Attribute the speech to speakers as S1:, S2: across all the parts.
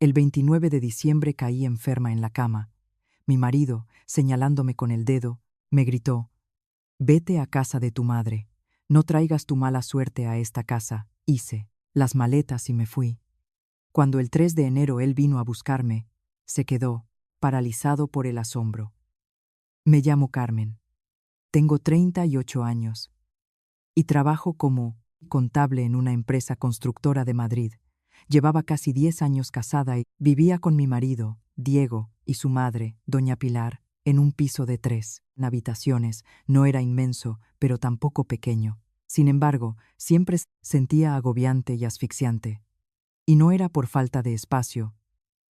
S1: El 29 de diciembre caí enferma en la cama. Mi marido, señalándome con el dedo, me gritó: «Vete a casa de tu madre. No traigas tu mala suerte a esta casa». Hice las maletas y me fui. Cuando el 3 de enero él vino a buscarme, se quedó, paralizado por el asombro. Me llamo Carmen. Tengo 38 años y trabajo como contable en una empresa constructora de Madrid. Llevaba casi 10 años casada y vivía con mi marido, Diego, y su madre, doña Pilar, en un piso de 3 habitaciones. No era inmenso, pero tampoco pequeño. Sin embargo, siempre sentía agobiante y asfixiante. Y no era por falta de espacio,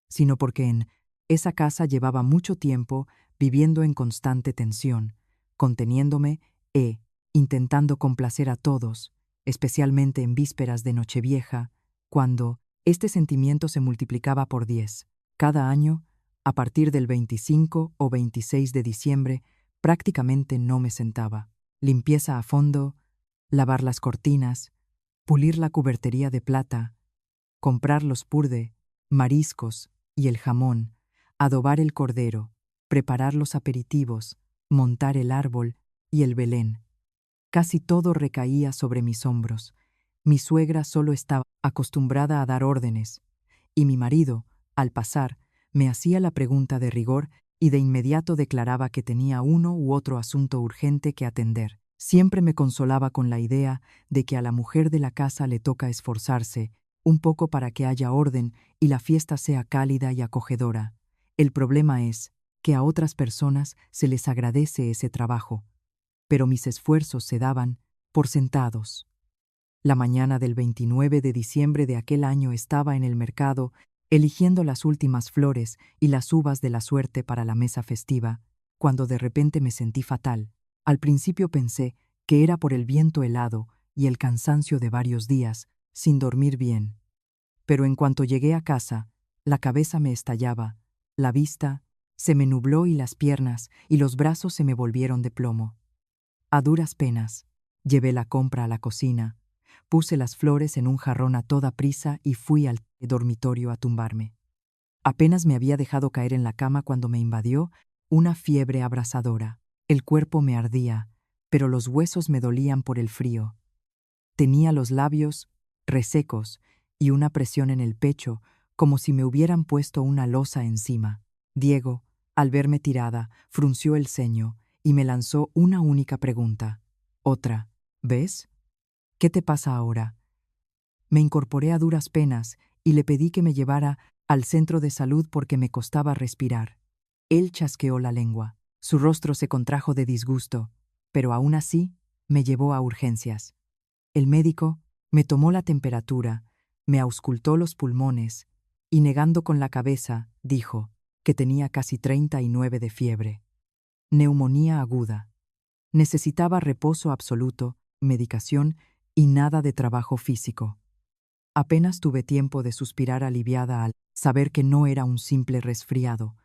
S1: sino porque en esa casa llevaba mucho tiempo viviendo en constante tensión, conteniéndome e intentando complacer a todos, especialmente en vísperas de Nochevieja, cuando este sentimiento se multiplicaba por 10. Cada año, a partir del 25 o 26 de diciembre, prácticamente no me sentaba. Limpieza a fondo, lavar las cortinas, pulir la cubertería de plata, comprar los purde, mariscos y el jamón, adobar el cordero, preparar los aperitivos, montar el árbol y el Belén. Casi todo recaía sobre mis hombros. Mi suegra solo estaba acostumbrada a dar órdenes, y mi marido, al pasar, me hacía la pregunta de rigor y de inmediato declaraba que tenía uno u otro asunto urgente que atender. Siempre me consolaba con la idea de que a la mujer de la casa le toca esforzarse un poco para que haya orden y la fiesta sea cálida y acogedora. El problema es que a otras personas se les agradece ese trabajo, pero mis esfuerzos se daban por sentados. La mañana del 29 de diciembre de aquel año estaba en el mercado eligiendo las últimas flores y las uvas de la suerte para la mesa festiva, cuando de repente me sentí fatal. Al principio pensé que era por el viento helado y el cansancio de varios días, sin dormir bien. Pero en cuanto llegué a casa, la cabeza me estallaba, la vista se me nubló y las piernas y los brazos se me volvieron de plomo. A duras penas, llevé la compra a la cocina, puse las flores en un jarrón a toda prisa y fui al dormitorio a tumbarme. Apenas me había dejado caer en la cama cuando me invadió una fiebre abrasadora. El cuerpo me ardía, pero los huesos me dolían por el frío. Tenía los labios resecos y una presión en el pecho, como si me hubieran puesto una losa encima. Diego, al verme tirada, frunció el ceño y me lanzó una única pregunta. Otra: ¿ves? ¿Qué te pasa ahora? Me incorporé a duras penas y le pedí que me llevara al centro de salud porque me costaba respirar. Él chasqueó la lengua. Su rostro se contrajo de disgusto, pero aún así me llevó a urgencias. El médico me tomó la temperatura, me auscultó los pulmones y, negando con la cabeza, dijo que tenía casi 39 de fiebre. Neumonía aguda. Necesitaba reposo absoluto, medicación y nada de trabajo físico. Apenas tuve tiempo de suspirar aliviada al saber que no era un simple resfriado,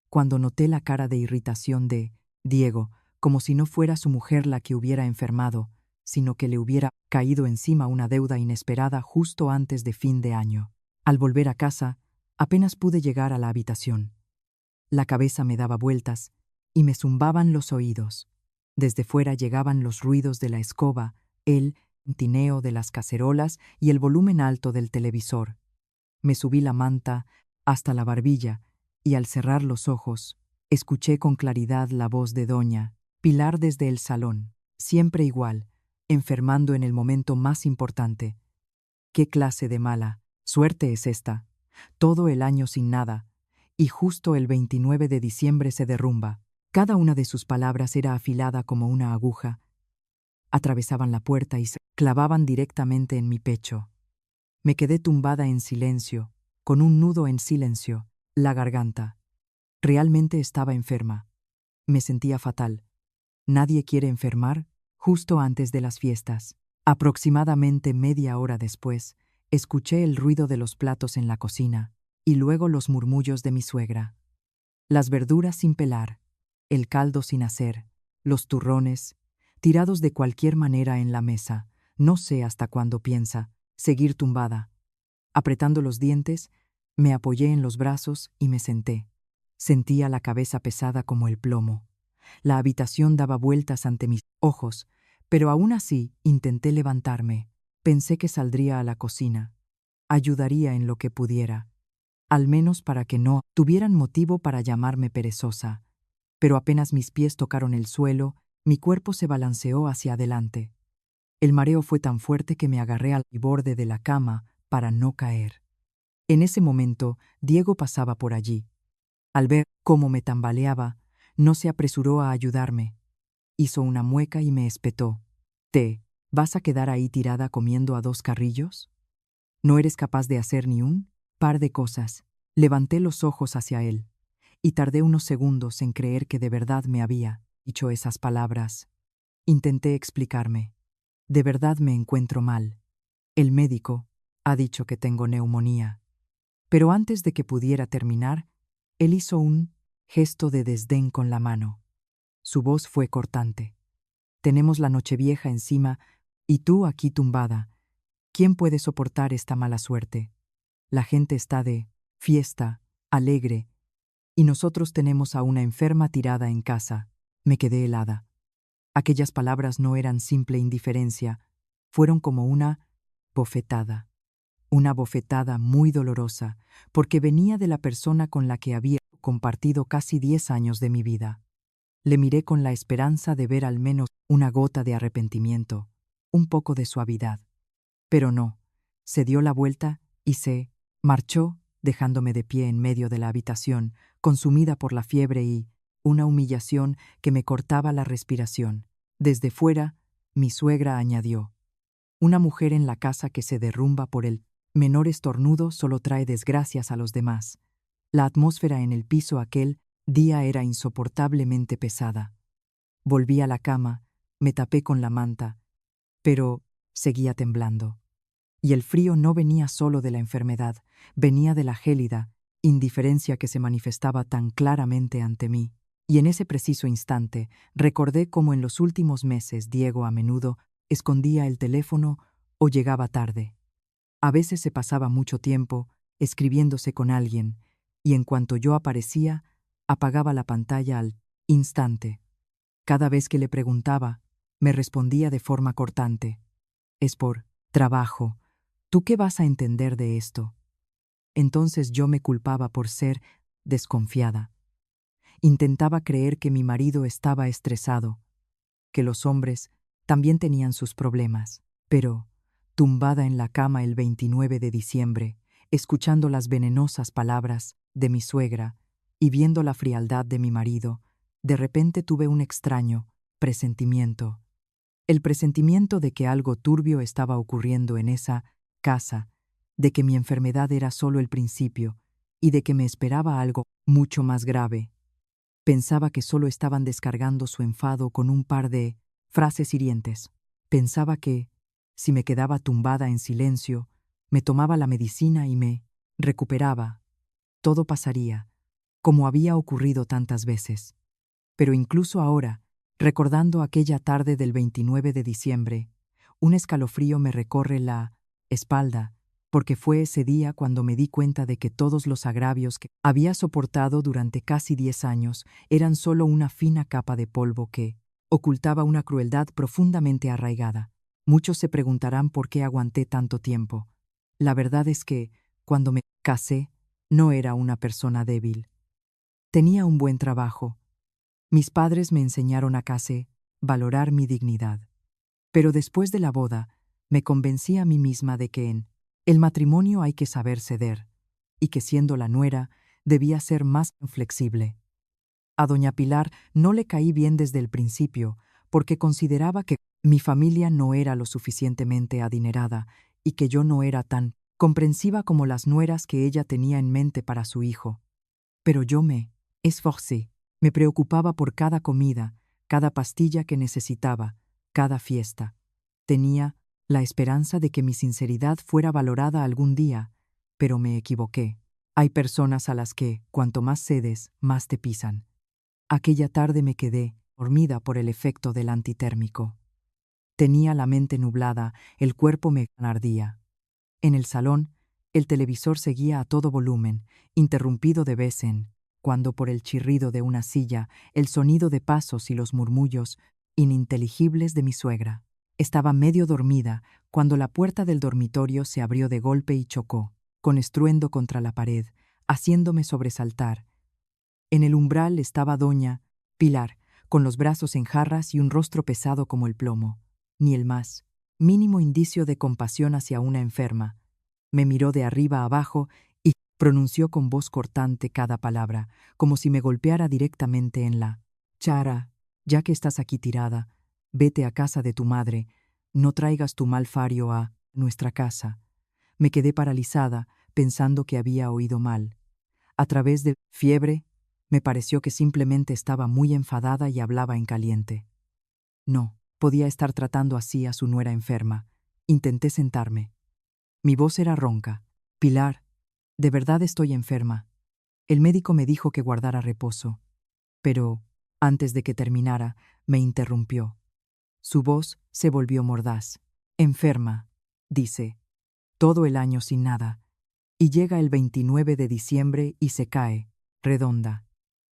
S1: cuando noté la cara de irritación de Diego, como si no fuera su mujer la que hubiera enfermado, sino que le hubiera caído encima una deuda inesperada justo antes de fin de año. Al volver a casa, apenas pude llegar a la habitación. La cabeza me daba vueltas y me zumbaban los oídos. Desde fuera llegaban los ruidos de la escoba, el tineo de las cacerolas y el volumen alto del televisor. Me subí la manta hasta la barbilla y al cerrar los ojos, escuché con claridad la voz de doña Pilar desde el salón, siempre igual, enfermando en el momento más importante. ¿Qué clase de mala suerte es esta? Todo el año sin nada, y justo el 29 de diciembre se derrumba. Cada una de sus palabras era afilada como una aguja. Atravesaban la puerta y se clavaban directamente en mi pecho. Me quedé tumbada en silencio, con un nudo en silencio, la garganta. Realmente estaba enferma. Me sentía fatal. Nadie quiere enfermar justo antes de las fiestas. Aproximadamente media hora después, escuché el ruido de los platos en la cocina y luego los murmullos de mi suegra. Las verduras sin pelar, el caldo sin hacer, los turrones, tirados de cualquier manera en la mesa. No sé hasta cuándo piensa seguir tumbada. Apretando los dientes, Me apoyé en los brazos y me senté. Sentía la cabeza pesada como el plomo. La habitación daba vueltas ante mis ojos, pero aún así intenté levantarme. Pensé que saldría a la cocina. Ayudaría en lo que pudiera, al menos para que no tuvieran motivo para llamarme perezosa. Pero apenas mis pies tocaron el suelo, mi cuerpo se balanceó hacia adelante. El mareo fue tan fuerte que me agarré al borde de la cama para no caer. En ese momento, Diego pasaba por allí. Al ver cómo me tambaleaba, no se apresuró a ayudarme. Hizo una mueca y me espetó. ¿Te vas a quedar ahí tirada comiendo a dos carrillos? ¿No eres capaz de hacer ni un par de cosas? Levanté los ojos hacia él, y tardé unos segundos en creer que de verdad me había dicho esas palabras. Intenté explicarme. De verdad me encuentro mal. El médico ha dicho que tengo neumonía. Pero antes de que pudiera terminar, él hizo un gesto de desdén con la mano. Su voz fue cortante. Tenemos la Nochevieja encima y tú aquí tumbada. ¿Quién puede soportar esta mala suerte? La gente está de fiesta, alegre, y nosotros tenemos a una enferma tirada en casa. Me quedé helada. Aquellas palabras no eran simple indiferencia, fueron como una bofetada. Una bofetada muy dolorosa, porque venía de la persona con la que había compartido casi 10 años de mi vida. Le miré con la esperanza de ver al menos una gota de arrepentimiento, un poco de suavidad. Pero no, se dio la vuelta y se marchó, dejándome de pie en medio de la habitación, consumida por la fiebre y una humillación que me cortaba la respiración. Desde fuera, mi suegra añadió: una mujer en la casa que se derrumba por el menor estornudo solo trae desgracias a los demás. La atmósfera en el piso aquel día era insoportablemente pesada. Volví a la cama, me tapé con la manta, pero seguía temblando. Y el frío no venía solo de la enfermedad, venía de la gélida indiferencia que se manifestaba tan claramente ante mí. Y en ese preciso instante recordé cómo en los últimos meses Diego a menudo escondía el teléfono o llegaba tarde. A veces se pasaba mucho tiempo escribiéndose con alguien, y en cuanto yo aparecía, apagaba la pantalla al instante. Cada vez que le preguntaba, me respondía de forma cortante: es por trabajo. ¿Tú qué vas a entender de esto? Entonces yo me culpaba por ser desconfiada. Intentaba creer que mi marido estaba estresado, que los hombres también tenían sus problemas. Pero, tumbada en la cama el 29 de diciembre, escuchando las venenosas palabras de mi suegra y viendo la frialdad de mi marido, de repente tuve un extraño presentimiento. El presentimiento de que algo turbio estaba ocurriendo en esa casa, de que mi enfermedad era solo el principio y de que me esperaba algo mucho más grave. Pensaba que solo estaban descargando su enfado con un par de frases hirientes. Pensaba que, si me quedaba tumbada en silencio, me tomaba la medicina y me recuperaba, todo pasaría, como había ocurrido tantas veces. Pero incluso ahora, recordando aquella tarde del 29 de diciembre, un escalofrío me recorre la espalda, porque fue ese día cuando me di cuenta de que todos los agravios que había soportado durante casi 10 años eran solo una fina capa de polvo que ocultaba una crueldad profundamente arraigada. Muchos se preguntarán por qué aguanté tanto tiempo. La verdad es que, cuando me casé, no era una persona débil. Tenía un buen trabajo. Mis padres me enseñaron a valorar mi dignidad. Pero después de la boda, me convencí a mí misma de que en el matrimonio hay que saber ceder, y que siendo la nuera, debía ser más flexible. A doña Pilar no le caí bien desde el principio, porque consideraba que mi familia no era lo suficientemente adinerada y que yo no era tan comprensiva como las nueras que ella tenía en mente para su hijo. Pero yo me esforcé, me preocupaba por cada comida, cada pastilla que necesitaba, cada fiesta. Tenía la esperanza de que mi sinceridad fuera valorada algún día, pero me equivoqué. Hay personas a las que, cuanto más cedes, más te pisan. Aquella tarde me quedé dormida por el efecto del antitérmico. Tenía la mente nublada, el cuerpo me ardía. En el salón, El televisor seguía a todo volumen, interrumpido de vez en cuando por el chirrido de una silla, el sonido de pasos y los murmullos ininteligibles de mi suegra. Estaba medio dormida cuando la puerta del dormitorio se abrió de golpe y chocó, con estruendo contra la pared, haciéndome sobresaltar. En el umbral estaba doña Pilar, con los brazos en jarras y un rostro pesado como el plomo. Ni el más mínimo indicio de compasión hacia una enferma. Me miró de arriba a abajo y pronunció con voz cortante cada palabra, como si me golpeara directamente en la cara. Ya que estás aquí tirada, vete a casa de tu madre, no traigas tu mal fario a nuestra casa. Me quedé paralizada, pensando que había oído mal. A través de fiebre, me pareció que simplemente estaba muy enfadada y hablaba en caliente. No, podía estar tratando así a su nuera enferma. Intenté sentarme. Mi voz era ronca. Pilar, de verdad estoy enferma. El médico me dijo que guardara reposo. Pero, antes de que terminara, me interrumpió. Su voz se volvió mordaz. Enferma, dice, todo el año sin nada. Y llega el 29 de diciembre y se cae, redonda.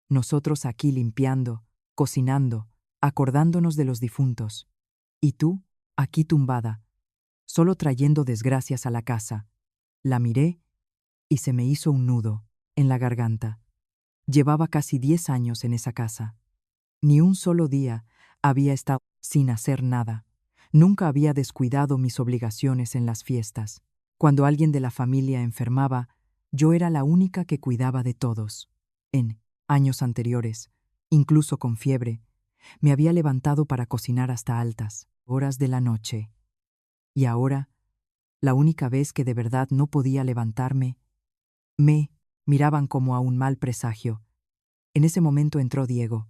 S1: Nosotros aquí limpiando, cocinando, acordándonos de los difuntos. Y tú, aquí tumbada, solo trayendo desgracias a la casa. La miré y se me hizo un nudo en la garganta. Llevaba casi 10 años en esa casa. Ni un solo día había estado sin hacer nada. Nunca había descuidado mis obligaciones en las fiestas. Cuando alguien de la familia enfermaba, yo era la única que cuidaba de todos. En años anteriores, incluso con fiebre, me había levantado para cocinar hasta altas horas de la noche. Y ahora, la única vez que de verdad no podía levantarme, me miraban como a un mal presagio. En ese momento entró Diego.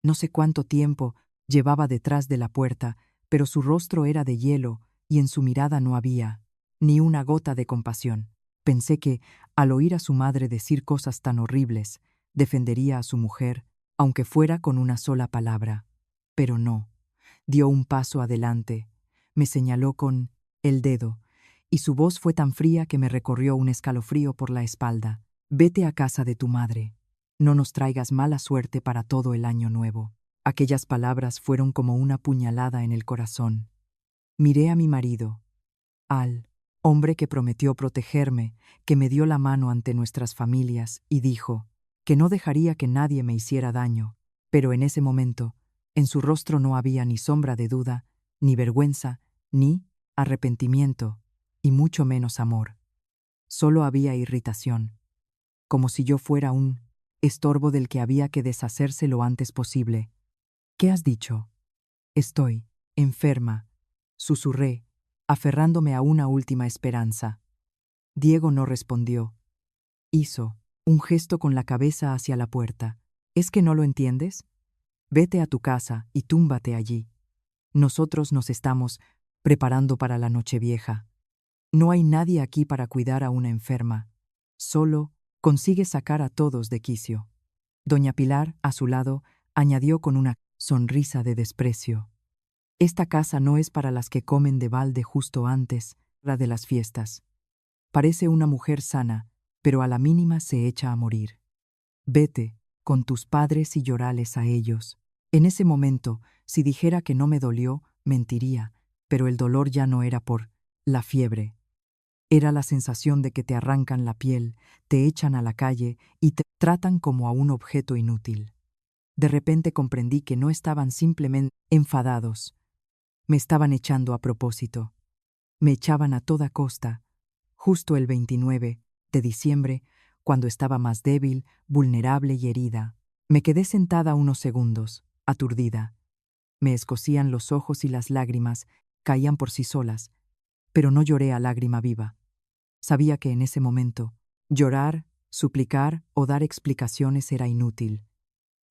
S1: No sé cuánto tiempo llevaba detrás de la puerta, pero su rostro era de hielo y en su mirada no había ni una gota de compasión. Pensé que, al oír a su madre decir cosas tan horribles, defendería a su mujer, aunque fuera con una sola palabra. Pero no. Dio un paso adelante, me señaló con el dedo, y su voz fue tan fría que me recorrió un escalofrío por la espalda. Vete a casa de tu madre. No nos traigas mala suerte para todo el año nuevo. Aquellas palabras fueron como una puñalada en el corazón. Miré a mi marido, al hombre que prometió protegerme, que me dio la mano ante nuestras familias y dijo que no dejaría que nadie me hiciera daño, pero en ese momento, en su rostro no había ni sombra de duda, ni vergüenza, ni arrepentimiento, y mucho menos amor. Solo había irritación, como si yo fuera un estorbo del que había que deshacerse lo antes posible. ¿Qué has dicho? Estoy enferma, susurré, aferrándome a una última esperanza. Diego no respondió. Hizo un gesto con la cabeza hacia la puerta. ¿Es que no lo entiendes? Vete a tu casa y túmbate allí. Nosotros nos estamos preparando para la Nochevieja. No hay nadie aquí para cuidar a una enferma. Solo consigue sacar a todos de quicio. Doña Pilar, a su lado, añadió con una sonrisa de desprecio. Esta casa no es para las que comen de balde justo antes la de las fiestas. Parece una mujer sana, pero a la mínima se echa a morir. Vete con tus padres y llórales a ellos. En ese momento, si dijera que no me dolió, mentiría, pero el dolor ya no era por la fiebre. Era la sensación de que te arrancan la piel, te echan a la calle y te tratan como a un objeto inútil. De repente comprendí que no estaban simplemente enfadados. Me estaban echando a propósito. Me echaban a toda costa, justo el 29 de diciembre, cuando estaba más débil, vulnerable y herida. Me quedé sentada unos segundos, aturdida. Me escocían los ojos y las lágrimas caían por sí solas, pero no lloré a lágrima viva. Sabía que en ese momento, llorar, suplicar o dar explicaciones era inútil.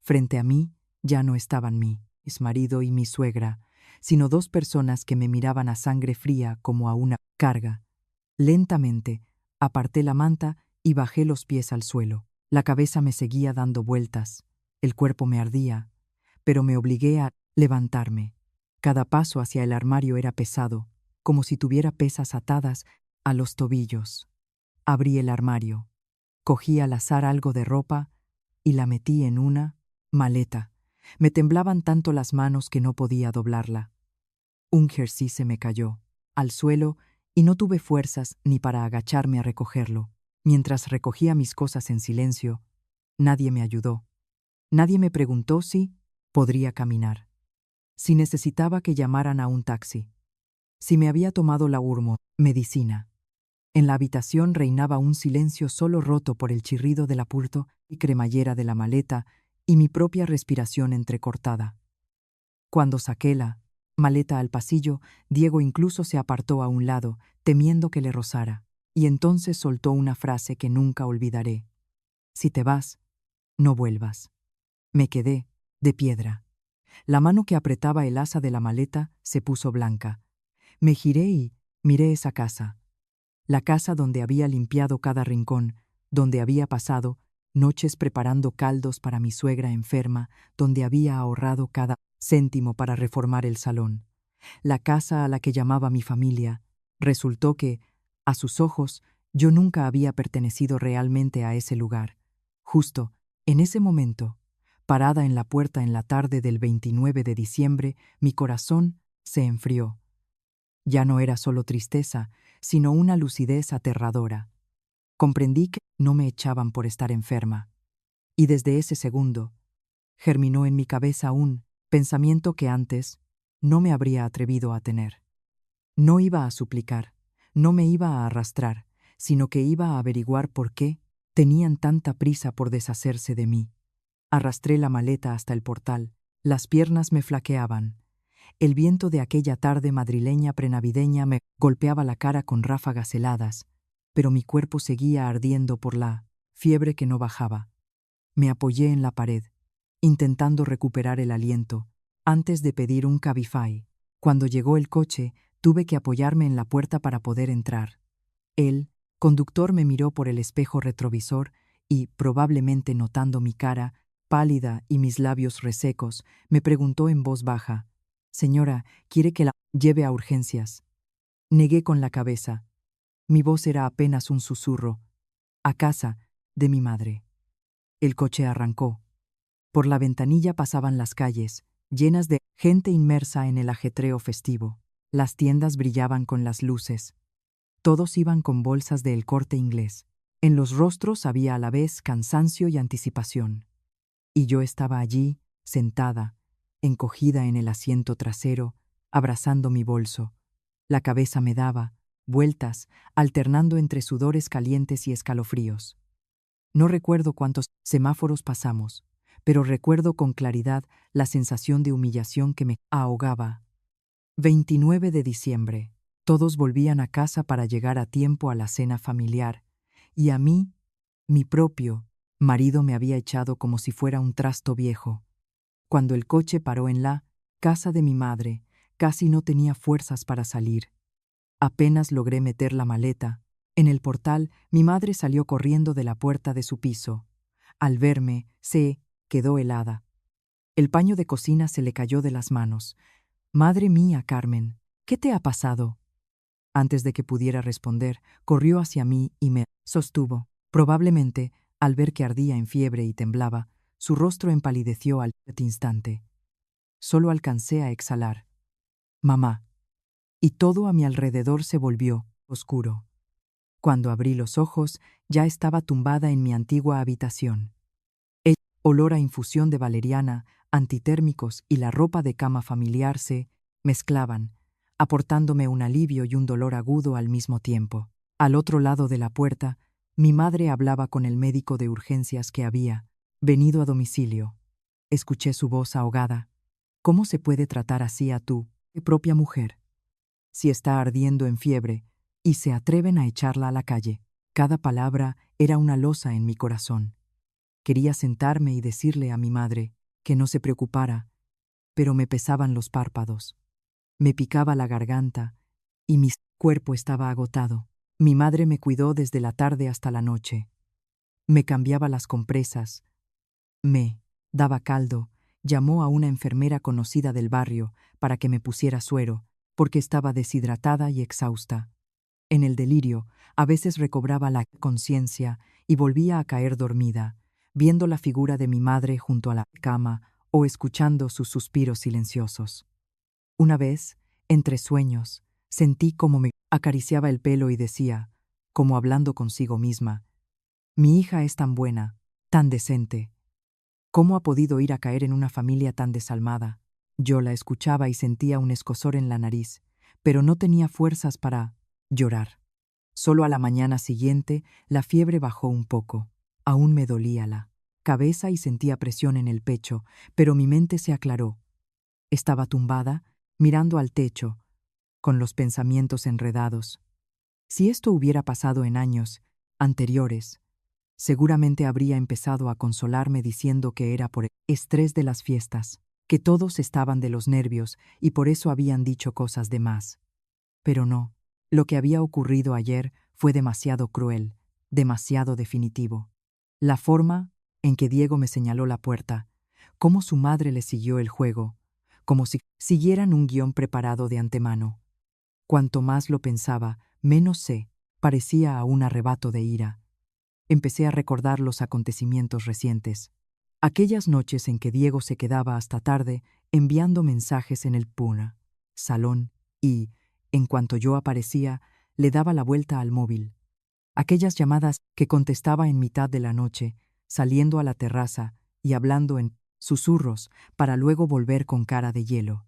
S1: Frente a mí ya no estaban mi marido y mi suegra, sino dos personas que me miraban a sangre fría como a una carga. Lentamente, aparté la manta y bajé los pies al suelo. La cabeza me seguía dando vueltas, el cuerpo me ardía, pero me obligué a levantarme. Cada paso hacia el armario era pesado, como si tuviera pesas atadas a los tobillos. Abrí el armario, cogí al azar algo de ropa y la metí en una maleta. Me temblaban tanto las manos que no podía doblarla. Un jersey se me cayó al suelo y no tuve fuerzas ni para agacharme a recogerlo. Mientras recogía mis cosas en silencio, nadie me ayudó. Nadie me preguntó si podría caminar, si necesitaba que llamaran a un taxi, si me había tomado la medicina. En la habitación reinaba un silencio solo roto por el chirrido del apurto y cremallera de la maleta y mi propia respiración entrecortada. Cuando saqué la maleta al pasillo, Diego incluso se apartó a un lado, temiendo que le rozara, y entonces soltó una frase que nunca olvidaré. Si te vas, no vuelvas. Me quedé de piedra. La mano que apretaba el asa de la maleta se puso blanca. Me giré y miré esa casa. La casa donde había limpiado cada rincón, donde había pasado noches preparando caldos para mi suegra enferma, donde había ahorrado cada céntimo para reformar el salón. La casa a la que llamaba mi familia. Resultó que, a sus ojos, yo nunca había pertenecido realmente a ese lugar. Justo, en ese momento, parada en la puerta en la tarde del 29 de diciembre, mi corazón se enfrió. Ya no era solo tristeza, sino una lucidez aterradora. Comprendí que no me echaban por estar enferma. Y desde ese segundo, germinó en mi cabeza un pensamiento que antes no me habría atrevido a tener. No iba a suplicar, no me iba a arrastrar, sino que iba a averiguar por qué tenían tanta prisa por deshacerse de mí. Arrastré la maleta hasta el portal, las piernas me flaqueaban. El viento de aquella tarde madrileña prenavideña me golpeaba la cara con ráfagas heladas, pero mi cuerpo seguía ardiendo por la fiebre que no bajaba. Me apoyé en la pared, intentando recuperar el aliento, antes de pedir un Cabify. Cuando llegó el coche, tuve que apoyarme en la puerta para poder entrar. El conductor me miró por el espejo retrovisor y, probablemente notando mi cara pálida y mis labios resecos, me preguntó en voz baja: «Señora, ¿quiere que la lleve a urgencias?» Negué con la cabeza. Mi voz era apenas un susurro. «A casa de mi madre». El coche arrancó. Por la ventanilla pasaban las calles, llenas de gente inmersa en el ajetreo festivo. Las tiendas brillaban con las luces. Todos iban con bolsas de El Corte Inglés. En los rostros había a la vez cansancio y anticipación. Y yo estaba allí, sentada, encogida en el asiento trasero, abrazando mi bolso. La cabeza me daba vueltas, alternando entre sudores calientes y escalofríos. No recuerdo cuántos semáforos pasamos, pero recuerdo con claridad la sensación de humillación que me ahogaba. 29 de diciembre. Todos volvían a casa para llegar a tiempo a la cena familiar, y a mí, mi propio marido me había echado como si fuera un trasto viejo. Cuando el coche paró en la casa de mi madre, casi no tenía fuerzas para salir. Apenas logré meter la maleta. En el portal, mi madre salió corriendo de la puerta de su piso. Al verme, se quedó helada. El paño de cocina se le cayó de las manos. «Madre mía, Carmen, ¿qué te ha pasado?» Antes de que pudiera responder, corrió hacia mí y me sostuvo. Probablemente, al ver que ardía en fiebre y temblaba, su rostro empalideció al instante. Solo alcancé a exhalar: «Mamá». Y todo a mi alrededor se volvió oscuro. Cuando abrí los ojos, ya estaba tumbada en mi antigua habitación. El olor a infusión de valeriana, antitérmicos y la ropa de cama familiar se mezclaban, aportándome un alivio y un dolor agudo al mismo tiempo. Al otro lado de la puerta, mi madre hablaba con el médico de urgencias que había venido a domicilio. Escuché su voz ahogada. «¿Cómo se puede tratar así a tu propia mujer? Si está ardiendo en fiebre y se atreven a echarla a la calle». Cada palabra era una losa en mi corazón. Quería sentarme y decirle a mi madre que no se preocupara, pero me pesaban los párpados. Me picaba la garganta y mi cuerpo estaba agotado. Mi madre me cuidó desde la tarde hasta la noche. Me cambiaba las compresas, me daba caldo, llamó a una enfermera conocida del barrio para que me pusiera suero, porque estaba deshidratada y exhausta. En el delirio, a veces recobraba la conciencia y volvía a caer dormida, viendo la figura de mi madre junto a la cama o escuchando sus suspiros silenciosos. Una vez, entre sueños, sentí como me acariciaba el pelo y decía, como hablando consigo misma, «Mi hija es tan buena, tan decente. ¿Cómo ha podido ir a caer en una familia tan desalmada?» Yo la escuchaba y sentía un escozor en la nariz, pero no tenía fuerzas para llorar. Solo a la mañana siguiente la fiebre bajó un poco. Aún me dolía la cabeza y sentía presión en el pecho, pero mi mente se aclaró. Estaba tumbada, mirando al techo, con los pensamientos enredados. Si esto hubiera pasado en años anteriores, seguramente habría empezado a consolarme diciendo que era por el estrés de las fiestas, que todos estaban de los nervios y por eso habían dicho cosas de más. Pero no, lo que había ocurrido ayer fue demasiado cruel, demasiado definitivo. La forma en que Diego me señaló la puerta, cómo su madre le siguió el juego, como si siguieran un guión preparado de antemano. Cuanto más lo pensaba, menos parecía a un arrebato de ira. Empecé a recordar los acontecimientos recientes. Aquellas noches en que Diego se quedaba hasta tarde enviando mensajes en el Puna salón y, en cuanto yo aparecía, le daba la vuelta al móvil. Aquellas llamadas que contestaba en mitad de la noche, saliendo a la terraza y hablando en susurros para luego volver con cara de hielo.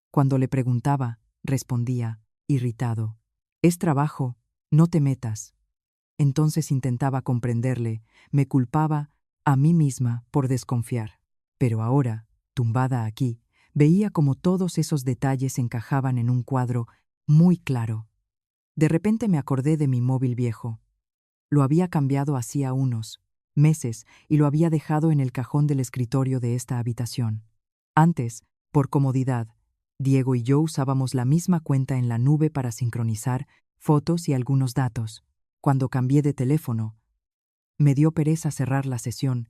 S1: Cuando le preguntaba, respondía, irritado, «Es trabajo, no te metas». Entonces intentaba comprenderle, me culpaba a mí misma por desconfiar. Pero ahora, tumbada aquí, veía como todos esos detalles encajaban en un cuadro muy claro. De repente me acordé de mi móvil viejo. Lo había cambiado hacía unos meses y lo había dejado en el cajón del escritorio de esta habitación. Antes, por comodidad, Diego y yo usábamos la misma cuenta en la nube para sincronizar fotos y algunos datos. Cuando cambié de teléfono, me dio pereza cerrar la sesión,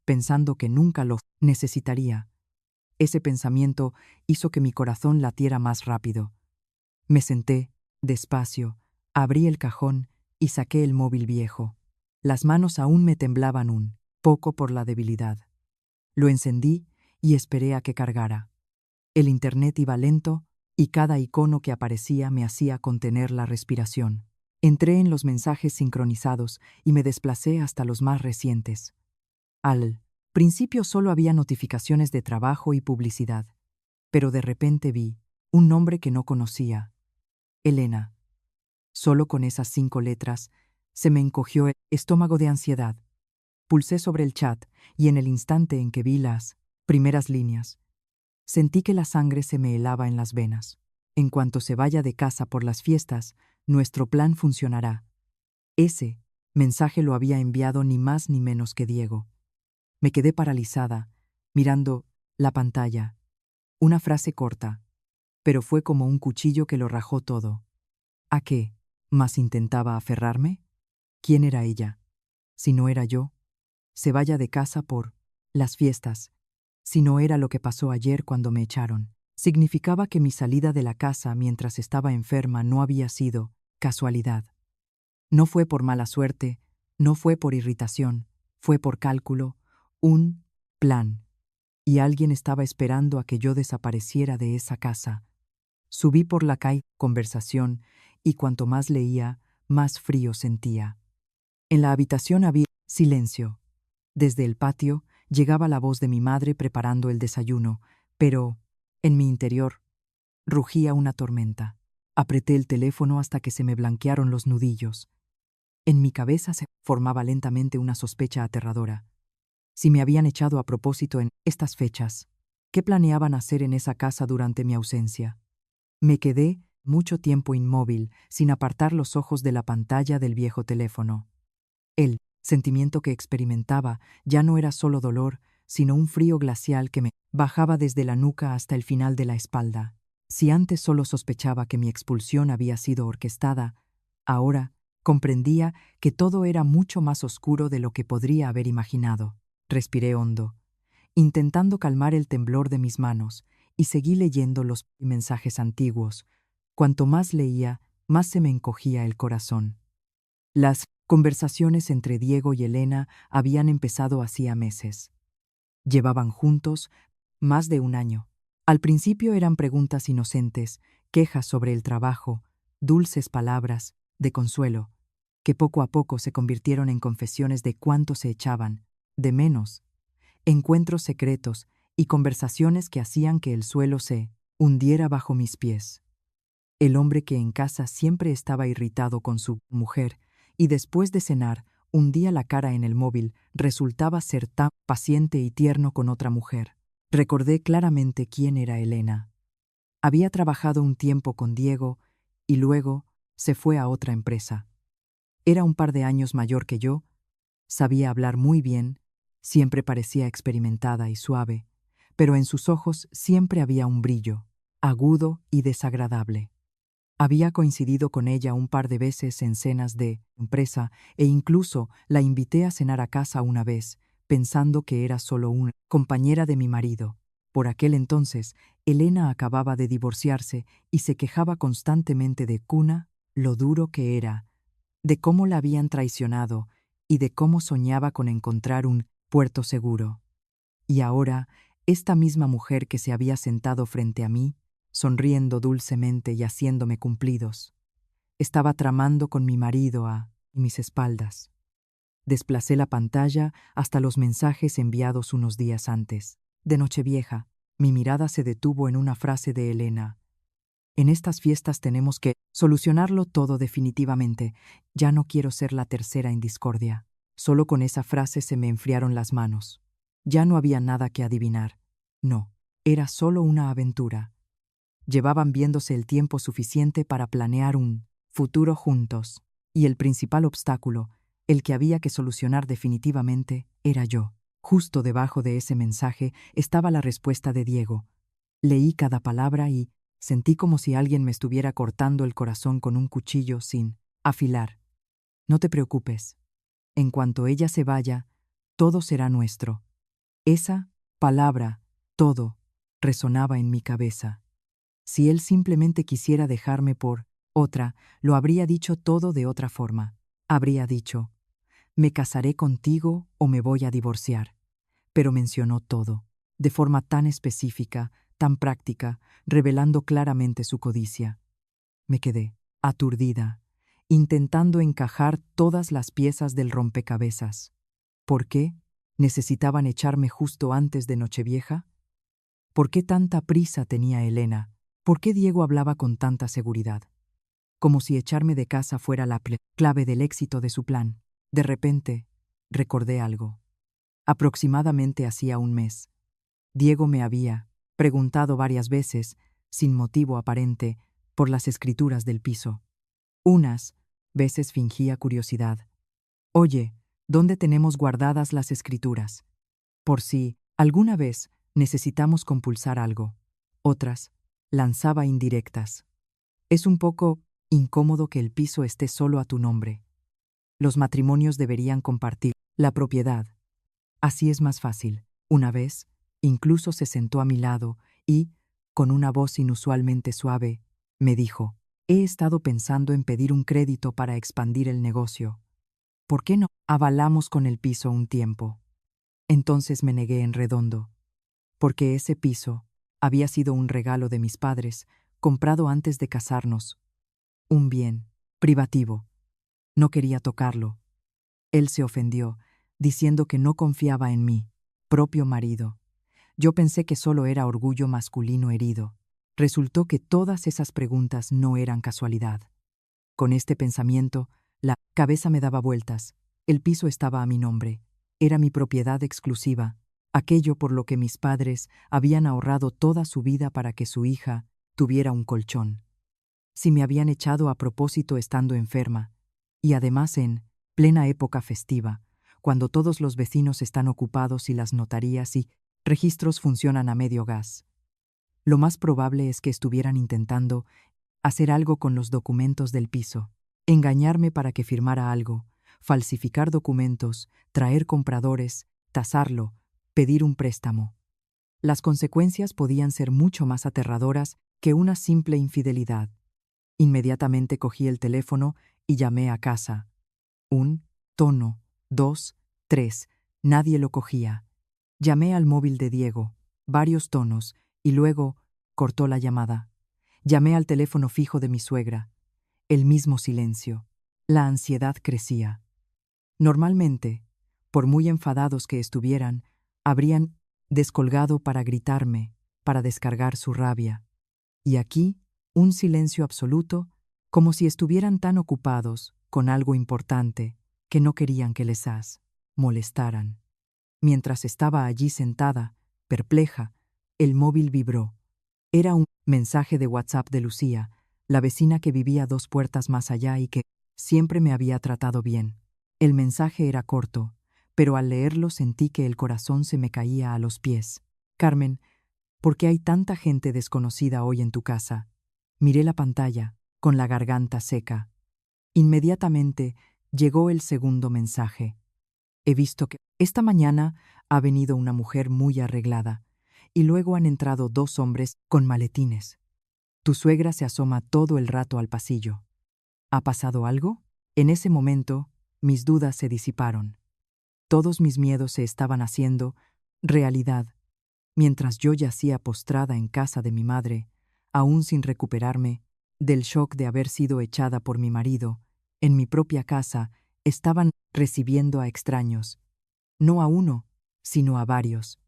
S1: pensando que nunca lo necesitaría. Ese pensamiento hizo que mi corazón latiera más rápido. Me senté, despacio, abrí el cajón y saqué el móvil viejo. Las manos aún me temblaban un poco por la debilidad. Lo encendí y esperé a que cargara. El internet iba lento y cada icono que aparecía me hacía contener la respiración. Entré en los mensajes sincronizados y me desplacé hasta los más recientes. Al principio solo había notificaciones de trabajo y publicidad, pero de repente vi un nombre que no conocía. Elena. Solo con esas 5 letras se me encogió el estómago de ansiedad. Pulsé sobre el chat y en el instante en que vi las primeras líneas, sentí que la sangre se me helaba en las venas. En cuanto se vaya de casa por las fiestas, nuestro plan funcionará. Ese mensaje lo había enviado ni más ni menos que Diego. Me quedé paralizada, mirando la pantalla. Una frase corta, pero fue como un cuchillo que lo rajó todo. ¿A qué? ¿Más intentaba aferrarme? ¿Quién era ella? Si no era yo, se vaya de casa por las fiestas. Si no era lo que pasó ayer cuando me echaron, significaba que mi salida de la casa mientras estaba enferma no había sido casualidad. No fue por mala suerte, no fue por irritación, fue por cálculo, un plan. Y alguien estaba esperando a que yo desapareciera de esa casa. Subí por la calle, conversación, y cuanto más leía, más frío sentía. En la habitación había silencio. Desde el patio llegaba la voz de mi madre preparando el desayuno, pero, en mi interior, rugía una tormenta. Apreté el teléfono hasta que se me blanquearon los nudillos. En mi cabeza se formaba lentamente una sospecha aterradora. Si me habían echado a propósito en estas fechas, ¿qué planeaban hacer en esa casa durante mi ausencia? Me quedé mucho tiempo inmóvil, sin apartar los ojos de la pantalla del viejo teléfono. El sentimiento que experimentaba ya no era solo dolor, sino un frío glacial que me bajaba desde la nuca hasta el final de la espalda. Si antes solo sospechaba que mi expulsión había sido orquestada, ahora comprendía que todo era mucho más oscuro de lo que podría haber imaginado. Respiré hondo, intentando calmar el temblor de mis manos, y seguí leyendo los mensajes antiguos. Cuanto más leía, más se me encogía el corazón. Las conversaciones entre Diego y Elena habían empezado hacía meses. Llevaban juntos más de un año. Al principio eran preguntas inocentes, quejas sobre el trabajo, dulces palabras de consuelo, que poco a poco se convirtieron en confesiones de cuánto se echaban, de menos, encuentros secretos y conversaciones que hacían que el suelo se hundiera bajo mis pies. El hombre que en casa siempre estaba irritado con su mujer, y después de cenar, hundía la cara en el móvil, resultaba ser tan paciente y tierno con otra mujer. Recordé claramente quién era Elena. Había trabajado un tiempo con Diego y luego se fue a otra empresa. Era un par de años mayor que yo, sabía hablar muy bien, siempre parecía experimentada y suave, pero en sus ojos siempre había un brillo, agudo y desagradable. Había coincidido con ella un par de veces en cenas de empresa e incluso la invité a cenar a casa una vez, pensando que era solo una compañera de mi marido. Por aquel entonces, Elena acababa de divorciarse y se quejaba constantemente de Cuna, lo duro que era, de cómo la habían traicionado y de cómo soñaba con encontrar un puerto seguro. Y ahora, esta misma mujer que se había sentado frente a mí, sonriendo dulcemente y haciéndome cumplidos, estaba tramando con mi marido a mis espaldas. Desplacé la pantalla hasta los mensajes enviados unos días antes. De Nochevieja, mi mirada se detuvo en una frase de Elena. En estas fiestas tenemos que solucionarlo todo definitivamente. Ya no quiero ser la tercera en discordia. Solo con esa frase se me enfriaron las manos. Ya no había nada que adivinar. No, era solo una aventura. Llevaban viéndose el tiempo suficiente para planear un futuro juntos, y el principal obstáculo, el que había que solucionar definitivamente, era yo. Justo debajo de ese mensaje estaba la respuesta de Diego. Leí cada palabra y sentí como si alguien me estuviera cortando el corazón con un cuchillo sin afilar. No te preocupes. En cuanto ella se vaya, todo será nuestro. Esa palabra, todo, resonaba en mi cabeza. Si él simplemente quisiera dejarme por otra, lo habría dicho todo de otra forma. Habría dicho, me casaré contigo o me voy a divorciar. Pero mencionó todo, de forma tan específica, tan práctica, revelando claramente su codicia. Me quedé, aturdida, intentando encajar todas las piezas del rompecabezas. ¿Por qué? ¿Necesitaban echarme justo antes de Nochevieja? ¿Por qué tanta prisa tenía Elena? ¿Por qué Diego hablaba con tanta seguridad? Como si echarme de casa fuera la clave del éxito de su plan. De repente, recordé algo. Aproximadamente hacía un mes, Diego me había preguntado varias veces, sin motivo aparente, por las escrituras del piso. Unas veces fingía curiosidad. Oye, ¿dónde tenemos guardadas las escrituras? Por si, alguna vez, necesitamos compulsar algo. Otras, lanzaba indirectas. Es un poco incómodo que el piso esté solo a tu nombre. Los matrimonios deberían compartir la propiedad. Así es más fácil. Una vez, incluso se sentó a mi lado y, con una voz inusualmente suave, me dijo, he estado pensando en pedir un crédito para expandir el negocio. ¿Por qué no avalamos con el piso un tiempo? Entonces me negué en redondo, porque ese piso había sido un regalo de mis padres, comprado antes de casarnos. Un bien privativo. No quería tocarlo. Él se ofendió, diciendo que no confiaba en mí, propio marido. Yo pensé que solo era orgullo masculino herido. Resultó que todas esas preguntas no eran casualidad. Con este pensamiento, la cabeza me daba vueltas. El piso estaba a mi nombre. Era mi propiedad exclusiva, aquello por lo que mis padres habían ahorrado toda su vida para que su hija tuviera un colchón. Si me habían echado a propósito estando enferma, y además en plena época festiva, cuando todos los vecinos están ocupados y las notarías y registros funcionan a medio gas. Lo más probable es que estuvieran intentando hacer algo con los documentos del piso, engañarme para que firmara algo, falsificar documentos, traer compradores, tasarlo, pedir un préstamo. Las consecuencias podían ser mucho más aterradoras que una simple infidelidad. Inmediatamente cogí el teléfono y llamé a casa. 1, tono, 2, 3. Nadie lo cogía. Llamé al móvil de Diego, varios tonos, y luego cortó la llamada. Llamé al teléfono fijo de mi suegra. El mismo silencio. La ansiedad crecía. Normalmente, por muy enfadados que estuvieran, habrían descolgado para gritarme, para descargar su rabia. Y aquí, un silencio absoluto, como si estuvieran tan ocupados con algo importante que no querían que les molestaran. Mientras estaba allí sentada, perpleja, el móvil vibró. Era un mensaje de WhatsApp de Lucía, la vecina que vivía 2 puertas más allá y que siempre me había tratado bien. El mensaje era corto, pero al leerlo sentí que el corazón se me caía a los pies. Carmen, ¿por qué hay tanta gente desconocida hoy en tu casa? Miré la pantalla, con la garganta seca. Inmediatamente llegó el segundo mensaje. He visto que esta mañana ha venido una mujer muy arreglada, y luego han entrado 2 hombres con maletines. Tu suegra se asoma todo el rato al pasillo. ¿Ha pasado algo? En ese momento, mis dudas se disiparon. Todos mis miedos se estaban haciendo realidad, mientras yo yacía postrada en casa de mi madre, aún sin recuperarme del shock de haber sido echada por mi marido. En mi propia casa estaban recibiendo a extraños, no a uno, sino a varios.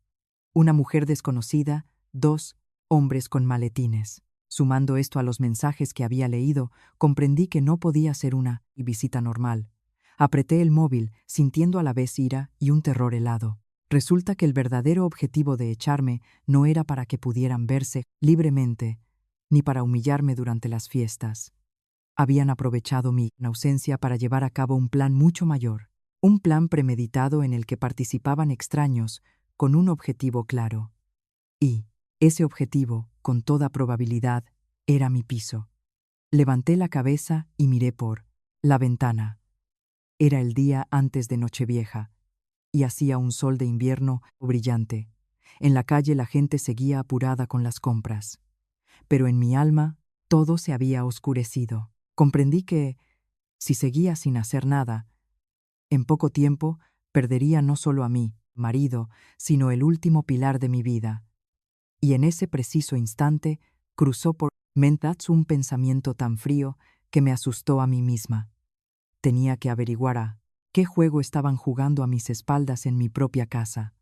S1: Una mujer desconocida, 2 hombres con maletines. Sumando esto a los mensajes que había leído, comprendí que no podía ser una visita normal. Apreté el móvil, sintiendo a la vez ira y un terror helado. Resulta que el verdadero objetivo de echarme no era para que pudieran verse libremente, ni para humillarme durante las fiestas. Habían aprovechado mi ausencia para llevar a cabo un plan mucho mayor, un plan premeditado en el que participaban extraños con un objetivo claro. Y ese objetivo, con toda probabilidad, era mi piso. Levanté la cabeza y miré por la ventana. Era el día antes de Nochevieja, y hacía un sol de invierno brillante. En la calle la gente seguía apurada con las compras. Pero en mi alma todo se había oscurecido. Comprendí que, si seguía sin hacer nada, en poco tiempo perdería no solo a mi marido, sino el último pilar de mi vida. Y en ese preciso instante cruzó por mente un pensamiento tan frío que me asustó a mí misma. Tenía que averiguar a qué juego estaban jugando a mis espaldas en mi propia casa.